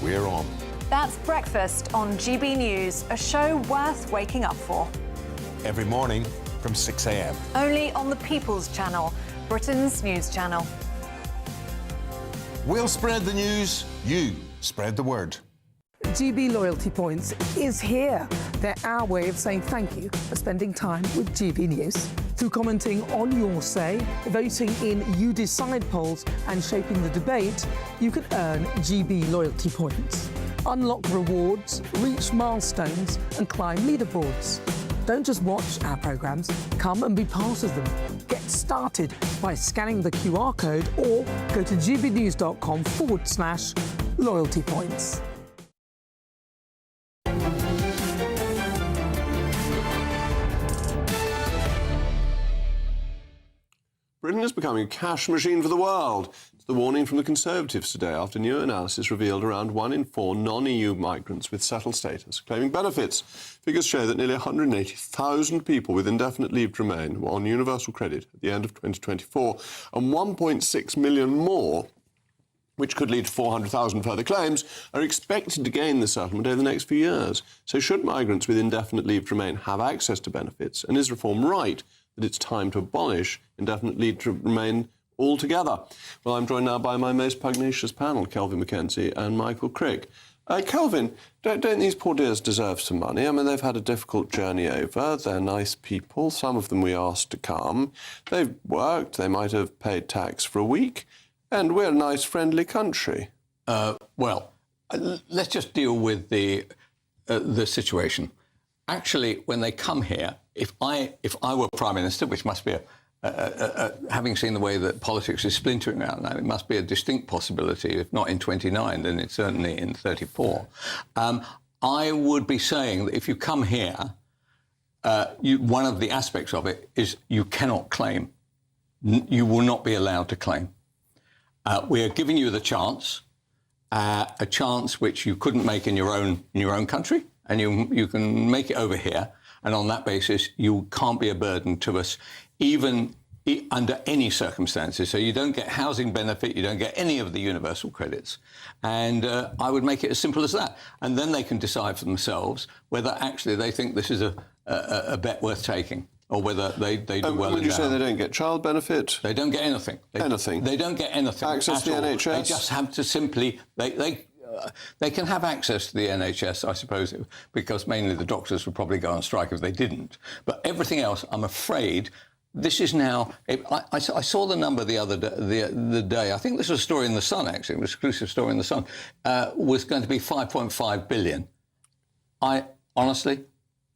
we're on. That's Breakfast on GB News, a show worth waking up for. Every morning from 6 a.m. Only on the People's Channel, Britain's news channel. We'll spread the news, you spread the word. GB Loyalty Points is here. They're our way of saying thank you for spending time with GB News. Through commenting on your say, voting in You Decide polls and shaping the debate, you can earn GB Loyalty Points. Unlock rewards, reach milestones and climb leaderboards. Don't just watch our programmes, come and be part of them. Get started by scanning the QR code or go to gbnews.com/loyalty points. Britain is becoming a cash machine for the world. It's the warning from the Conservatives today after new analysis revealed around 1 in 4 non-EU migrants with settled status claiming benefits. Figures show that nearly 180,000 people with indefinite leave to remain were on universal credit at the end of 2024, and 1.6 million more, which could lead to 400,000 further claims, are expected to gain the settlement over the next few years. So should migrants with indefinite leave to remain have access to benefits, and is reform right that it's time to abolish indefinite leave to remain altogether? Well, I'm joined now by my most pugnacious panel, Kelvin McKenzie and Michael Crick. Kelvin, don't these poor dears deserve some money? I mean, they've had a difficult journey over. They're nice people. Some of them we asked to come. They've worked. They might have paid tax for a week. And we're a nice, friendly country. Let's just deal with the situation. Actually, when they come here, if I were Prime Minister, which must be having seen the way that politics is splintering out now, it must be a distinct possibility. If not in 29, then it's certainly in 34. I would be saying that if you come here, one of the aspects of it is you cannot claim. You will not be allowed to claim. We are giving you the chance, a chance which you couldn't make in your own country, and you can make it over here. And on that basis, you can't be a burden to us, even under any circumstances. So you don't get housing benefit, you don't get any of the universal credits. And I would make it as simple as that. And then they can decide for themselves whether actually they think this is a bet worth taking, or whether they do well. Would you say they don't get child benefit? They don't get anything. They don't get anything. Access to the NHS? They just have to simply... they can have access to the NHS, I suppose, because mainly the doctors would probably go on strike if they didn't. But everything else, I'm afraid, this is now. I saw the number the other day, the day. I think this was a story in the Sun, actually, an exclusive story in the Sun. Was going to be 5.5 billion. Honestly,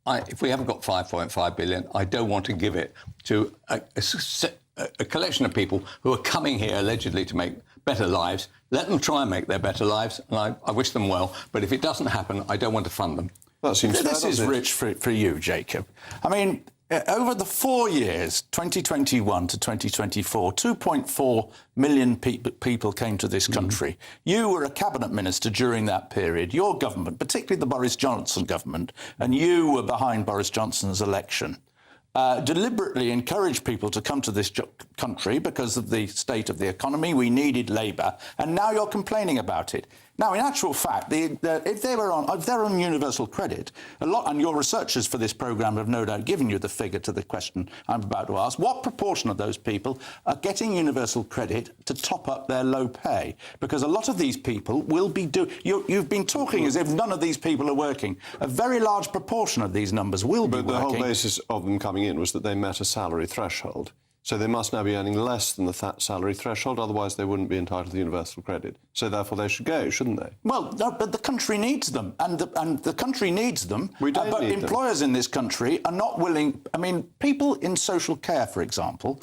if we haven't got 5.5 billion, I don't want to give it to a collection of people who are coming here allegedly to make better lives. Let them try and make their better lives, and I wish them well. But if it doesn't happen, I don't want to fund them. That seems fair, This is rich for you, Jacob. I mean, over the 4 years, 2021 to 2024, 2.4 million people came to this country. You were a cabinet minister during that period. Your government, particularly the Boris Johnson government, and you were behind Boris Johnson's election, deliberately encouraged people to come to this country because of the state of the economy. We needed labour, and now you're complaining about it. Now, in actual fact, if they're on universal credit, and your researchers for this programme have no doubt given you the figure to the question I'm about to ask, what proportion of those people are getting universal credit to top up their low pay? Because a lot of these people will be you've been talking as if none of these people are working. A very large proportion of these numbers will be working. But the whole basis of them coming in was that they met a salary threshold. So they must now be earning less than the salary threshold, otherwise they wouldn't be entitled to universal credit. So therefore they should go, shouldn't they? Well, no, but the country needs them, and the country needs them. We don't but need employers in this country are not willing. I mean, people in social care, for example,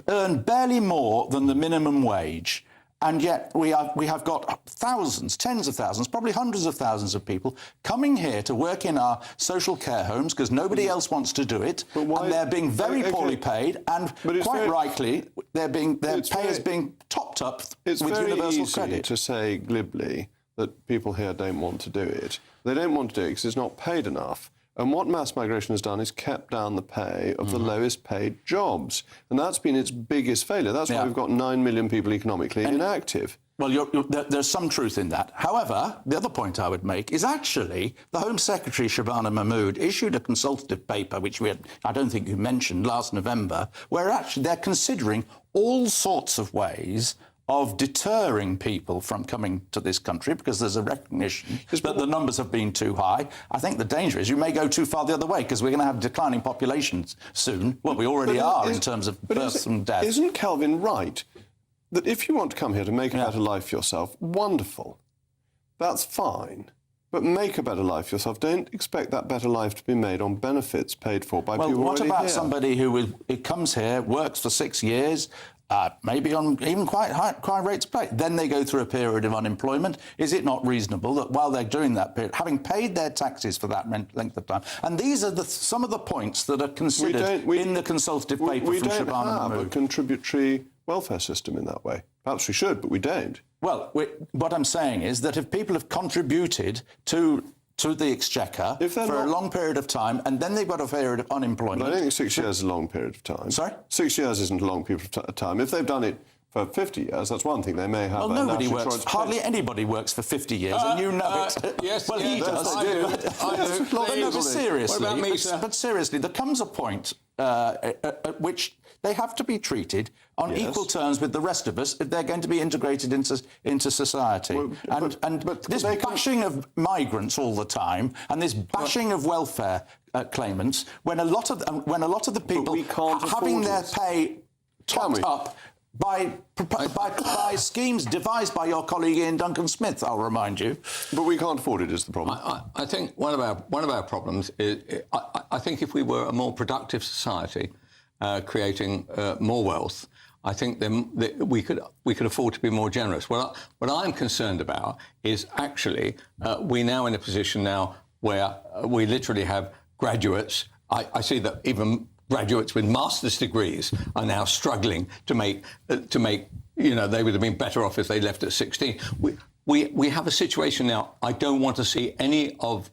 earn barely more than the minimum wage. And yet we have got thousands, tens of thousands, probably hundreds of thousands of people coming here to work in our social care homes because nobody else wants to do it. And they're being very poorly paid, and quite rightly, their pay is being topped up with universal credit. It's very easy to say glibly that people here don't want to do it. They don't want to do it because it's not paid enough. And what mass migration has done is kept down the pay of the lowest paid jobs. And that's been its biggest failure. That's why we've got 9 million people economically inactive. Well, there's some truth in that. However, the other point I would make is actually the Home Secretary, Shabana Mahmood, issued a consultative paper, which I don't think you mentioned, last November, where actually they're considering all sorts of ways of deterring people from coming to this country because there's a recognition that the numbers have been too high. I think the danger is you may go too far the other way because we're going to have declining populations soon. Well, we already are in terms of births and deaths. Isn't Kelvin right that if you want to come here to make a better life for yourself, wonderful, that's fine. But make a better life for yourself. Don't expect that better life to be made on benefits paid for by people what already about here. somebody who comes here, works for 6 years, maybe on even quite high rates of pay. Then they go through a period of unemployment. Is it not reasonable that while they're doing that period, having paid their taxes for that length of time, and these are some of the points that are considered in the consultative paper from Shabana Mahmood. We don't have a contributory welfare system in that way. Perhaps we should, but we don't. Well, what I'm saying is that if people have contributed to the exchequer for a long period of time, and then they've got a period of unemployment. But I don't think 6 years is a long period of time. Sorry? 6 years isn't a long period of time. If they've done it for 50 years, that's one thing. They may have. Well, nobody works. Hardly anybody works for 50 years, and you know it. Yes, well, he does. I do. But seriously, what about me, sir? But seriously, there comes a point at which they have to be treated on equal terms with the rest of us if they're going to be integrated into society. Well, but this bashing of migrants all the time and this bashing of welfare claimants, when a lot of the people having their pay topped up by schemes devised by your colleague Ian Duncan Smith, I'll remind you. But we can't afford it, is the problem. I think one of our problems is I think if we were a more productive society, creating more wealth, I think we could afford to be more generous. What I'm concerned about is actually we're now in a position now where we literally have graduates. I see that even graduates with master's degrees are now struggling to make. You know, they would have been better off if they left at 16. We have a situation now. I don't want to see any of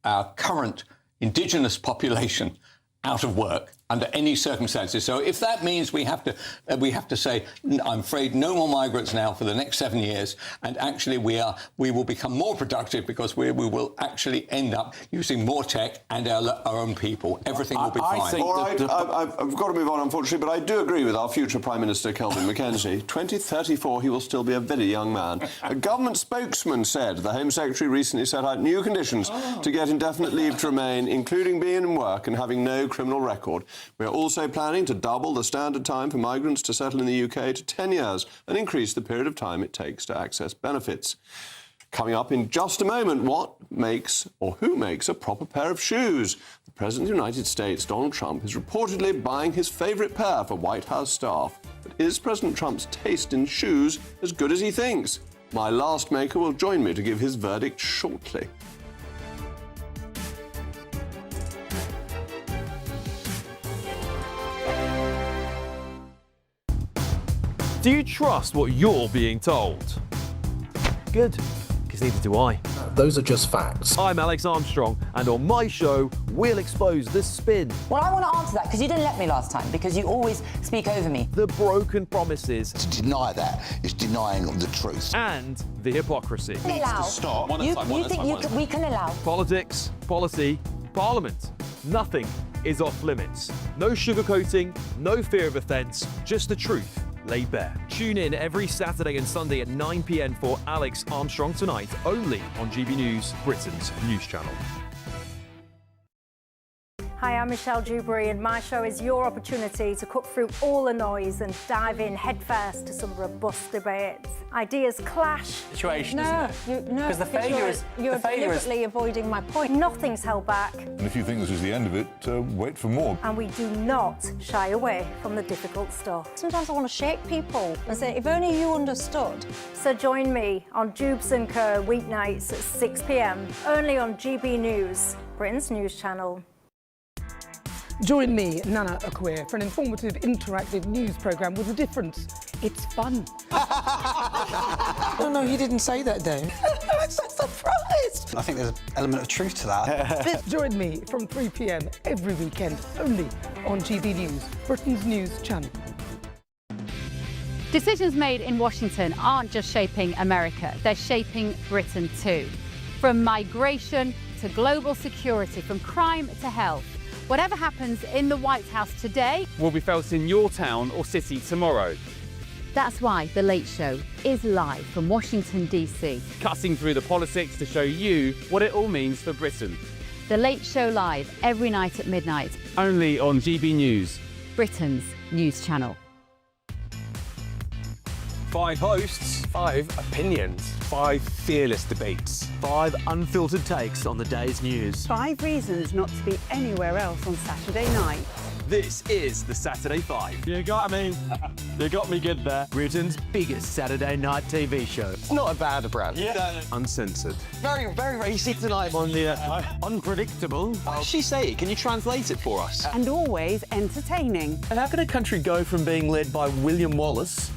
our current indigenous population out of work. under any circumstances. So if that means we have to say, I'm afraid, no more migrants now for the next 7 years, and actually we will become more productive because we will actually end up using more tech and our own people. Everything will be fine. All right, I've got to move on, unfortunately, but I do agree with our future Prime Minister, Kelvin Mackenzie. 2034, he will still be a very young man. A government spokesman said the Home Secretary recently set out new conditions to get indefinite leave to remain, including being in work and having no criminal record. We are also planning to double the standard time for migrants to settle in the UK to 10 years and increase the period of time it takes to access benefits. Coming up in just a moment, what makes or who makes a proper pair of shoes? The President of the United States, Donald Trump, is reportedly buying his favourite pair for White House staff. But is President Trump's taste in shoes as good as he thinks? My last maker will join me to give his verdict shortly. Do you trust what you're being told? Good, because neither do I. Those are just facts. I'm Alex Armstrong, and on my show, we'll expose the spin. Well, I want to answer that, because you didn't let me last time, because you always speak over me. The broken promises. To deny that is denying the truth. And the hypocrisy. Allow. Stop. You think we can allow? Politics, policy, parliament. Nothing is off limits. No sugarcoating, no fear of offence, just the truth laid bare. Tune in every Saturday and Sunday at 9 p.m. for Alex Armstrong Tonight, only on GB News, Britain's news channel. Hi, I'm Michelle Dewberry, and my show is your opportunity to cut through all the noise and dive in headfirst to some robust debates. Ideas clash. Situation, no, isn't it? No, Because the failure is... You're deliberately avoiding my point. Nothing's held back. And if you think this is the end of it, wait for more. And we do not shy away from the difficult stuff. Sometimes I want to shake people and say, if only you understood. So join me on Jubes & Co. weeknights at 6 p.m, only on GB News, Britain's news channel. Join me, Nana Akwe, for an informative, interactive news programme with a difference. It's fun. No, he didn't say that, Dave. I'm so surprised. I think there's an element of truth to that. Join me from 3 p.m. every weekend, only on GB News, Britain's news channel. Decisions made in Washington aren't just shaping America, they're shaping Britain too. From migration to global security, from crime to health. Whatever happens in the White House today will be felt in your town or city tomorrow. That's why The Late Show is live from Washington, D.C. Cutting through the politics to show you what it all means for Britain. The Late Show live every night at midnight. Only on GB News, Britain's news channel. 5 hosts, 5 opinions, 5 fearless debates, 5 unfiltered takes on the day's news. 5 reasons not to be anywhere else on Saturday night. This is the Saturday 5. You got me good there. Britain's biggest Saturday night TV show. It's not a bad brand. Yeah. Uncensored. Very, very, very easy tonight. On the unpredictable. What did she say? Can you translate it for us? And always entertaining. And how can a country go from being led by William Wallace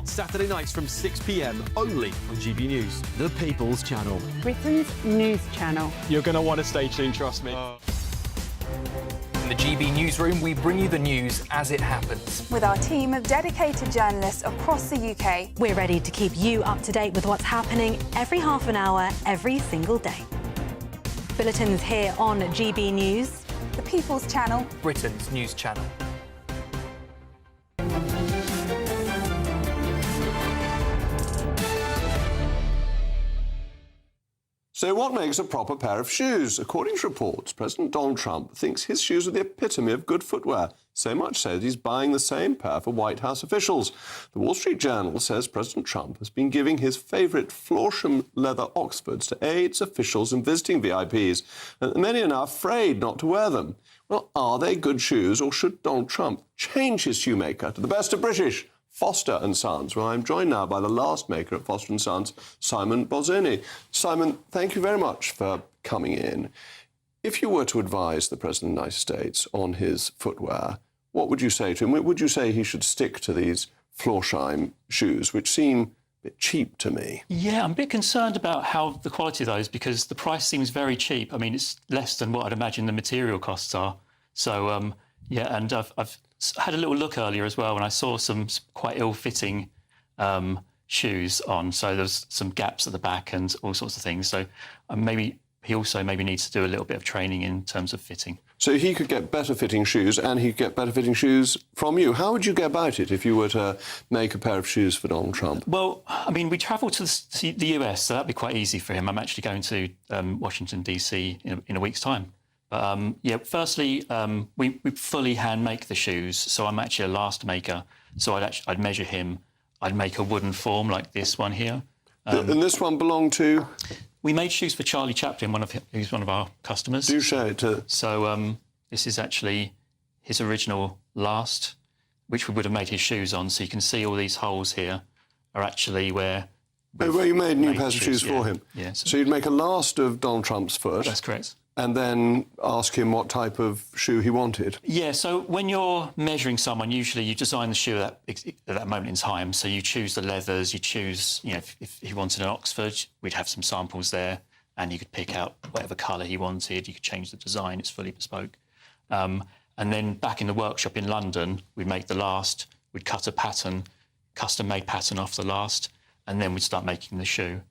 Saturday nights from 6 p.m. only on GB News, the People's Channel. Britain's news channel. You're going to want to stay tuned, trust me. In the GB newsroom, we bring you the news as it happens. With our team of dedicated journalists across the UK, we're ready to keep you up to date with what's happening every half an hour, every single day. Bulletins here on GB News, the People's Channel, Britain's news channel. So what makes a proper pair of shoes? According to reports, President Donald Trump thinks his shoes are the epitome of good footwear, so much so that he's buying the same pair for White House officials. The Wall Street Journal says President Trump has been giving his favourite Florsham leather Oxfords to aides, officials and visiting VIPs, and many are now afraid not to wear them. Well, are they good shoes, or should Donald Trump change his shoemaker to the best of British? Foster & Sons. Well, I'm joined now by the last maker at Foster & Sons, Simon Bolzoni. Simon, thank you very much for coming in. If you were to advise the President of the United States on his footwear, what would you say to him? Would you say he should stick to these Florsheim shoes, which seem a bit cheap to me? Yeah, I'm a bit concerned about how the quality of those, because the price seems very cheap. I mean, it's less than what I'd imagine the material costs are. So yeah, and I've had a little look earlier as well, and I saw some quite ill-fitting shoes on. So there's some gaps at the back and all sorts of things. So maybe he also needs to do a little bit of training in terms of fitting. So he could get better fitting shoes, and he could get better fitting shoes from you. How would you go about it if you were to make a pair of shoes for Donald Trump? Well, I mean, we travel to the US, so that'd be quite easy for him. I'm actually going to Washington, D.C. in a week's time. But yeah, firstly, we fully hand make the shoes, so I'm actually a last maker. So I'd measure him. I'd make a wooden form like this one here. And this one belonged to? We made shoes for Charlie Chaplin, who's one of our customers. Do show it to... So this is actually his original last, which we would have made his shoes on. So you can see all these holes here are actually where... where you made new pairs of shoes for him? Yeah. So you'd make a last of Donald Trump's foot? That's correct. And then ask him what type of shoe he wanted? Yeah, so when you're measuring someone, usually you design the shoe at that moment in time. So you choose the leathers, you choose, if he wanted an Oxford, we'd have some samples there, and you could pick out whatever colour he wanted. You could change the design, it's fully bespoke. And then back in the workshop in London, we'd make the last, we'd cut a pattern, custom-made pattern off the last, and then we'd start making the shoe.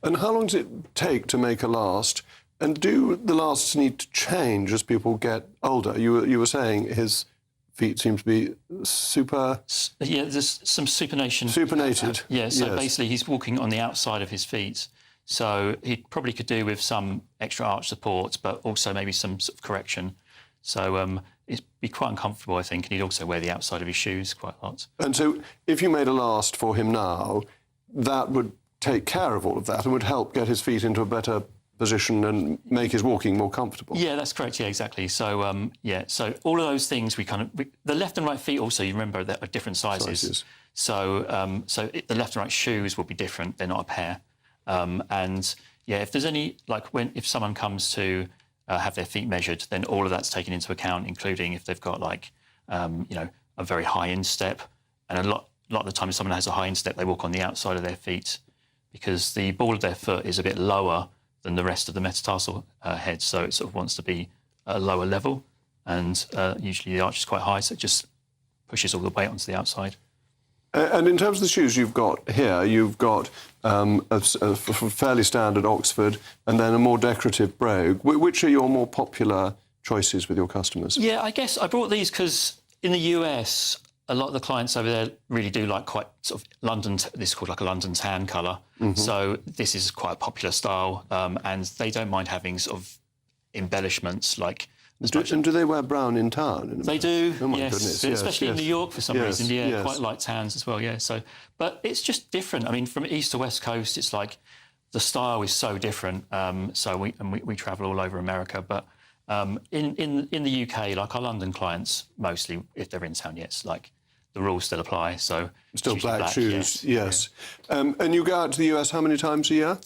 And how long does it take to make a last? And do the lasts need to change as people get older? You were saying his feet seem to be Yeah, there's some supination. Supinated. Yeah, so basically he's walking on the outside of his feet. So he probably could do with some extra arch support, but also maybe some sort of correction. So it'd be quite uncomfortable, I think, and he'd also wear the outside of his shoes quite a lot. And so if you made a last for him now, that would take care of all of that and would help get his feet into a better position and make his walking more comfortable. Yeah, that's correct. Yeah, exactly. So, so all of those things the left and right feet also, you remember, that are different sizes. So, the left and right shoes will be different. They're not a pair. And yeah, if there's any, if someone comes to have their feet measured, then all of that's taken into account, including if they've got a very high instep. And a lot of the time, if someone has a high instep, they walk on the outside of their feet because the ball of their foot is a bit lower than the rest of the metatarsal head, so it sort of wants to be at a lower level, and usually the arch is quite high, so it just pushes all the weight onto the outside. And in terms of the shoes you've got here, you've got a fairly standard Oxford and then a more decorative brogue. Which are your more popular choices with your customers? Yeah, I guess I brought these because in the US, a lot of the clients over there really do like quite sort of London. This is called like a London tan colour. Mm-hmm. So this is quite a popular style, and they don't mind having sort of embellishments like. And do they wear brown in town? They do. Oh my yes, goodness! Especially in New York for some reason. Yeah, yes. Quite light tans as well. Yeah. So, but it's just different. I mean, from east to west coast, it's like the style is so different. So we travel all over America, but. In the UK, like our London clients, mostly, if they're in town, yes, the rules still apply. So still black shoes, yes. Yeah. And you go out to the US how many times a year?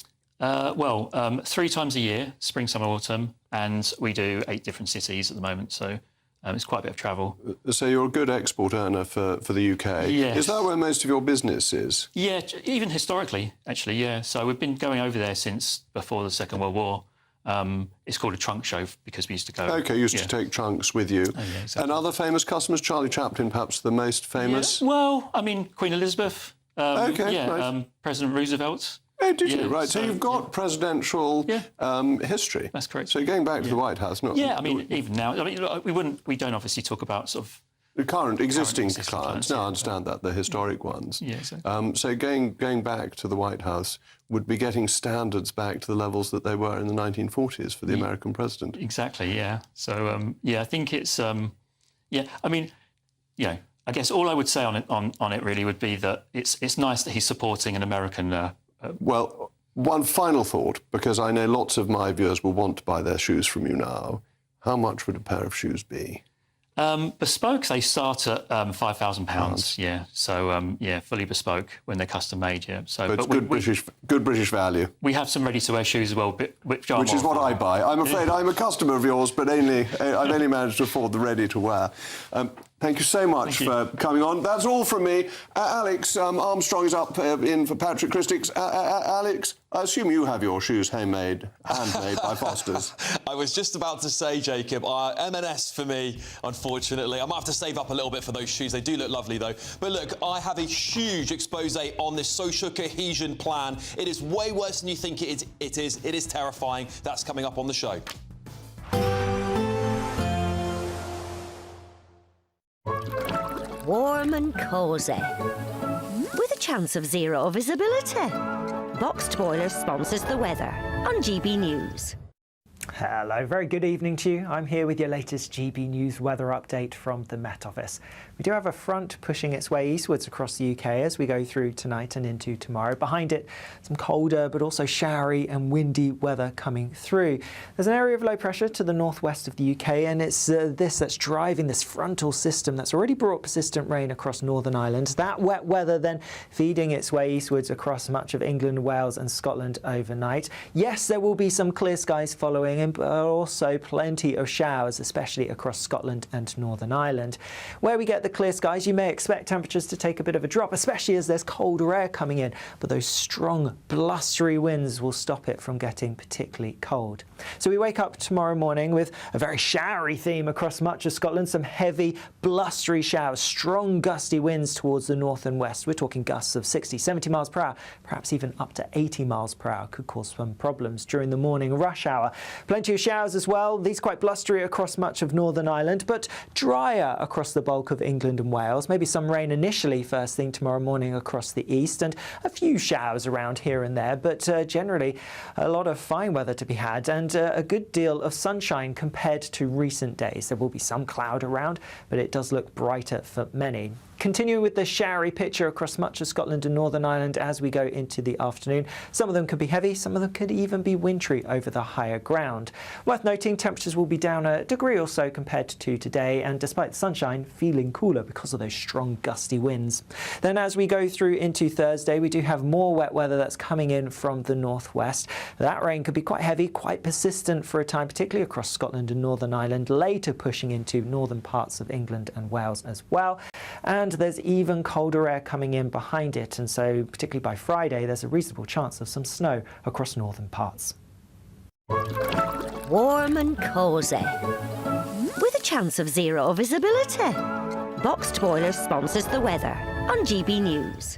3 times a year, spring, summer, autumn, and we do 8 different cities at the moment. So it's quite a bit of travel. So you're a good export earner for the UK. Yes. Is that where most of your business is? Yeah, even historically, actually, yeah. So we've been going over there since before the Second World War. It's called a trunk show because we used to go... OK, used to take trunks with you. Oh, yeah, exactly. And other famous customers? Charlie Chaplin, perhaps the most famous? Yeah, well, I mean, Queen Elizabeth. Right. President Roosevelt. Oh, did you? Right, so you've got presidential history. That's correct. So you're going back to the White House, not... Yeah, I mean, even now, I mean, we don't obviously talk about sort of... The current existing clients. No, I understand that, the historic ones. Yeah, exactly. So going back to the White House would be getting standards back to the levels that they were in the 1940s for the American president. Exactly, yeah. So, I think it's... I mean, I guess all I would say on it really would be that it's nice that he's supporting an American... Well, one final thought, because I know lots of my viewers will want to buy their shoes from you now. How much would a pair of shoes be? Bespoke, they start at £5,000. Yeah, so fully bespoke when they're custom made. Yeah, so but it's good British value. We have some ready-to-wear shoes as well, which is what I buy. I'm afraid I'm a customer of yours, but I've only managed to afford the ready-to-wear. Thank you so much for coming on. That's all from me. Alex Armstrong is up in for Patrick Christix. Alex, I assume you have your shoes handmade by Foster's. I was just about to say, Jacob, M&S for me, unfortunately. I might have to save up a little bit for those shoes. They do look lovely, though. But look, I have a huge expose on this social cohesion plan. It is way worse than you think it is. It is terrifying. That's coming up on the show. Warm and cosy, with a chance of zero visibility. Boxed Boiler sponsors the weather on GB News. Hello, very good evening to you. I'm here with your latest GB News weather update from the Met Office. We do have a front pushing its way eastwards across the UK as we go through tonight and into tomorrow. Behind it, some colder but also showery and windy weather coming through. There's an area of low pressure to the northwest of the UK, and it's this that's driving this frontal system that's already brought persistent rain across Northern Ireland. That wet weather then feeding its way eastwards across much of England, Wales and Scotland overnight. Yes, there will be some clear skies following, but also plenty of showers, especially across Scotland and Northern Ireland. Where we get the clear skies, you may expect temperatures to take a bit of a drop, especially as there's colder air coming in, but those strong blustery winds will stop it from getting particularly cold. So we wake up tomorrow morning with a very showery theme across much of Scotland, some heavy blustery showers, strong gusty winds towards the north and west. We're talking gusts of 60, 70 miles per hour, perhaps even up to 80 miles per hour. Could cause some problems during the morning rush hour. Plenty of showers as well, these quite blustery across much of Northern Ireland, but drier across the bulk of England and Wales. Maybe some rain initially first thing tomorrow morning across the east, and a few showers around here and there, but generally a lot of fine weather to be had, and a good deal of sunshine compared to recent days. There will be some cloud around, but it does look brighter for many. Continuing with the showery picture across much of Scotland and Northern Ireland as we go into the afternoon. Some of them could be heavy, some of them could even be wintry over the higher ground. Worth noting, temperatures will be down a degree or so compared to today, and despite the sunshine, feeling cooler because of those strong gusty winds. Then as we go through into Thursday, we do have more wet weather that's coming in from the northwest. That rain could be quite heavy, quite persistent for a time, particularly across Scotland and Northern Ireland, later pushing into northern parts of England and Wales as well. And there's even colder air coming in behind it, and so particularly by Friday there's a reasonable chance of some snow across northern parts. Warm and cosy, with a chance of zero visibility. Boxed Boiler sponsors the weather on GB News.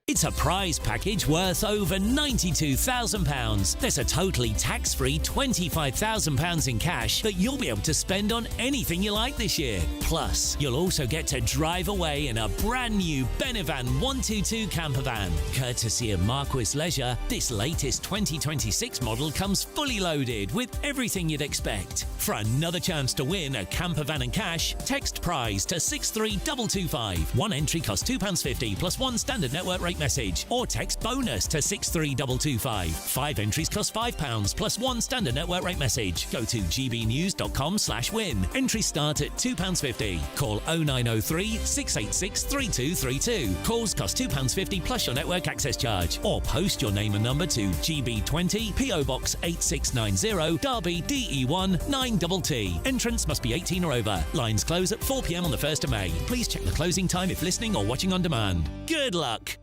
It's a prize package worth over £92,000. There's a totally tax-free £25,000 in cash that you'll be able to spend on anything you like this year. Plus, you'll also get to drive away in a brand new Benevan 122 camper van. Courtesy of Marquis Leisure, this latest 2026 model comes fully loaded with everything you'd expect. For another chance to win a camper van and cash, text prize to 63225. One entry costs £2.50 plus one standard network rate message, or text bonus to 63225. 5 entries cost £5 plus one standard network rate message. Go to gbnews.com/win. Entries start at £2.50. Call 0903 686 3232. Calls cost £2.50 plus your network access charge, or post your name and number to GB20 PO Box 8690 Derby DE1 9TT. Entrance must be 18 or over. Lines close at 4 p.m. on the 1st of May. Please check the closing time if listening or watching on demand. Good luck.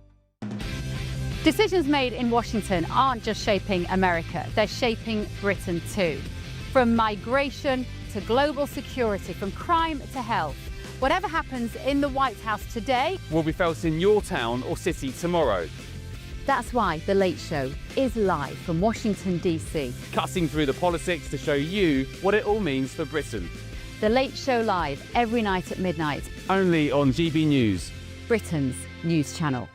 Decisions made in Washington aren't just shaping America, they're shaping Britain too. From migration to global security, from crime to health. Whatever happens in the White House today will be felt in your town or city tomorrow. That's why The Late Show is live from Washington, D.C. Cutting through the politics to show you what it all means for Britain. The Late Show live every night at midnight. Only on GB News, Britain's news channel.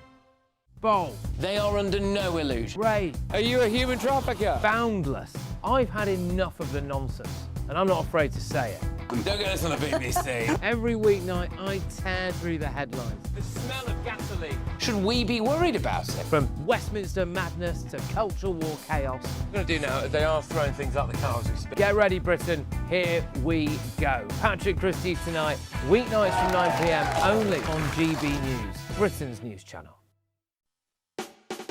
Bold. They are under no illusion. Ray. Are you a human trafficker? Boundless. I've had enough of the nonsense, and I'm not afraid to say it. Don't get this on the BBC. Every weeknight, I tear through the headlines. The smell of gasoline. Should we be worried about it? From Westminster madness to cultural war chaos. What I'm going to do now, they are throwing things out the car as we speak. Get ready, Britain. Here we go. Patrick Christie's tonight, weeknights from 9 p.m, only on GB News, Britain's news channel.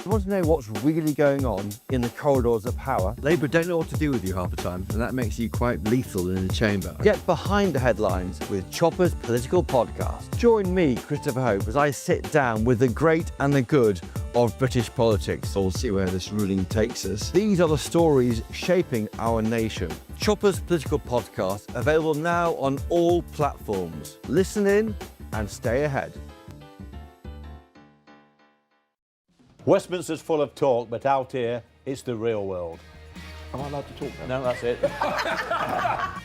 You want to know what's really going on in the corridors of power? Labour don't know what to do with you half the time, and that makes you quite lethal in the chamber. Get behind the headlines with Chopper's Political Podcast. Join me, Christopher Hope, as I sit down with the great and the good of British politics. We'll see where this ruling takes us. These are the stories shaping our nation. Chopper's Political Podcast, available now on all platforms. Listen in and stay ahead. Westminster's full of talk, but out here, it's the real world. Am I allowed to talk now? No, that's it.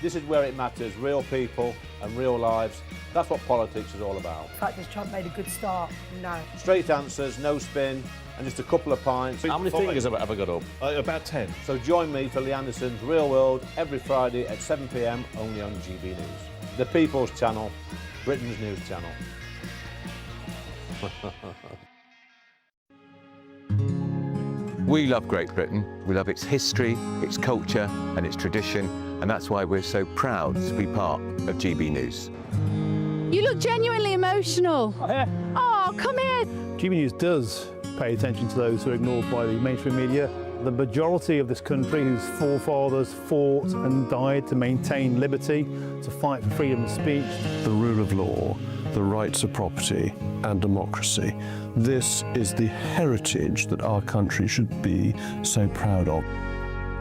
This is where it matters, real people and real lives. That's what politics is all about. The fact has Trump made a good start? No. Straight answers, no spin, and just a couple of pints. How many fingers have I ever got up? About 10. So join me for Lee Anderson's Real World every Friday at 7 p.m, only on GB News. The People's Channel, Britain's news channel. We love Great Britain. We love its history, its culture and its tradition, and that's why we're so proud to be part of GB News. You look genuinely emotional. Oh, come here. GB News does pay attention to those who are ignored by the mainstream media. The majority of this country whose forefathers fought and died to maintain liberty, to fight for freedom of speech. The rule of law, the rights of property and democracy. This is the heritage that our country should be so proud of.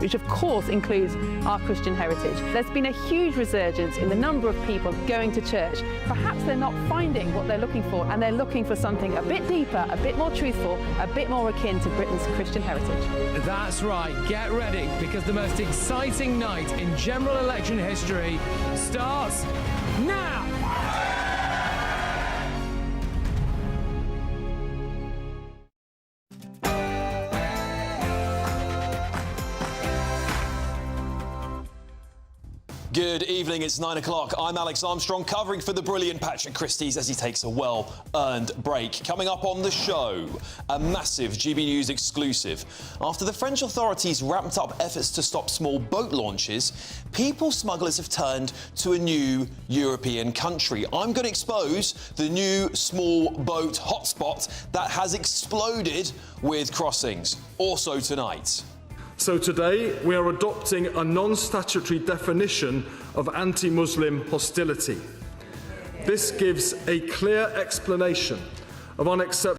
Which of course includes our Christian heritage. There's been a huge resurgence in the number of people going to church. Perhaps they're not finding what they're looking for, and they're looking for something a bit deeper, a bit more truthful, a bit more akin to Britain's Christian heritage. That's right, get ready, because the most exciting night in general election history starts now! Good evening, it's 9 o'clock. I'm Alex Armstrong, covering for the brilliant Patrick Christys as he takes a well-earned break. Coming up on the show, a massive GB News exclusive. After the French authorities ramped up efforts to stop small boat launches, people smugglers have turned to a new European country. I'm going to expose the new small boat hotspot that has exploded with crossings. Also tonight. So today we are adopting a non-statutory definition of anti-Muslim hostility. This gives a clear explanation of unacceptable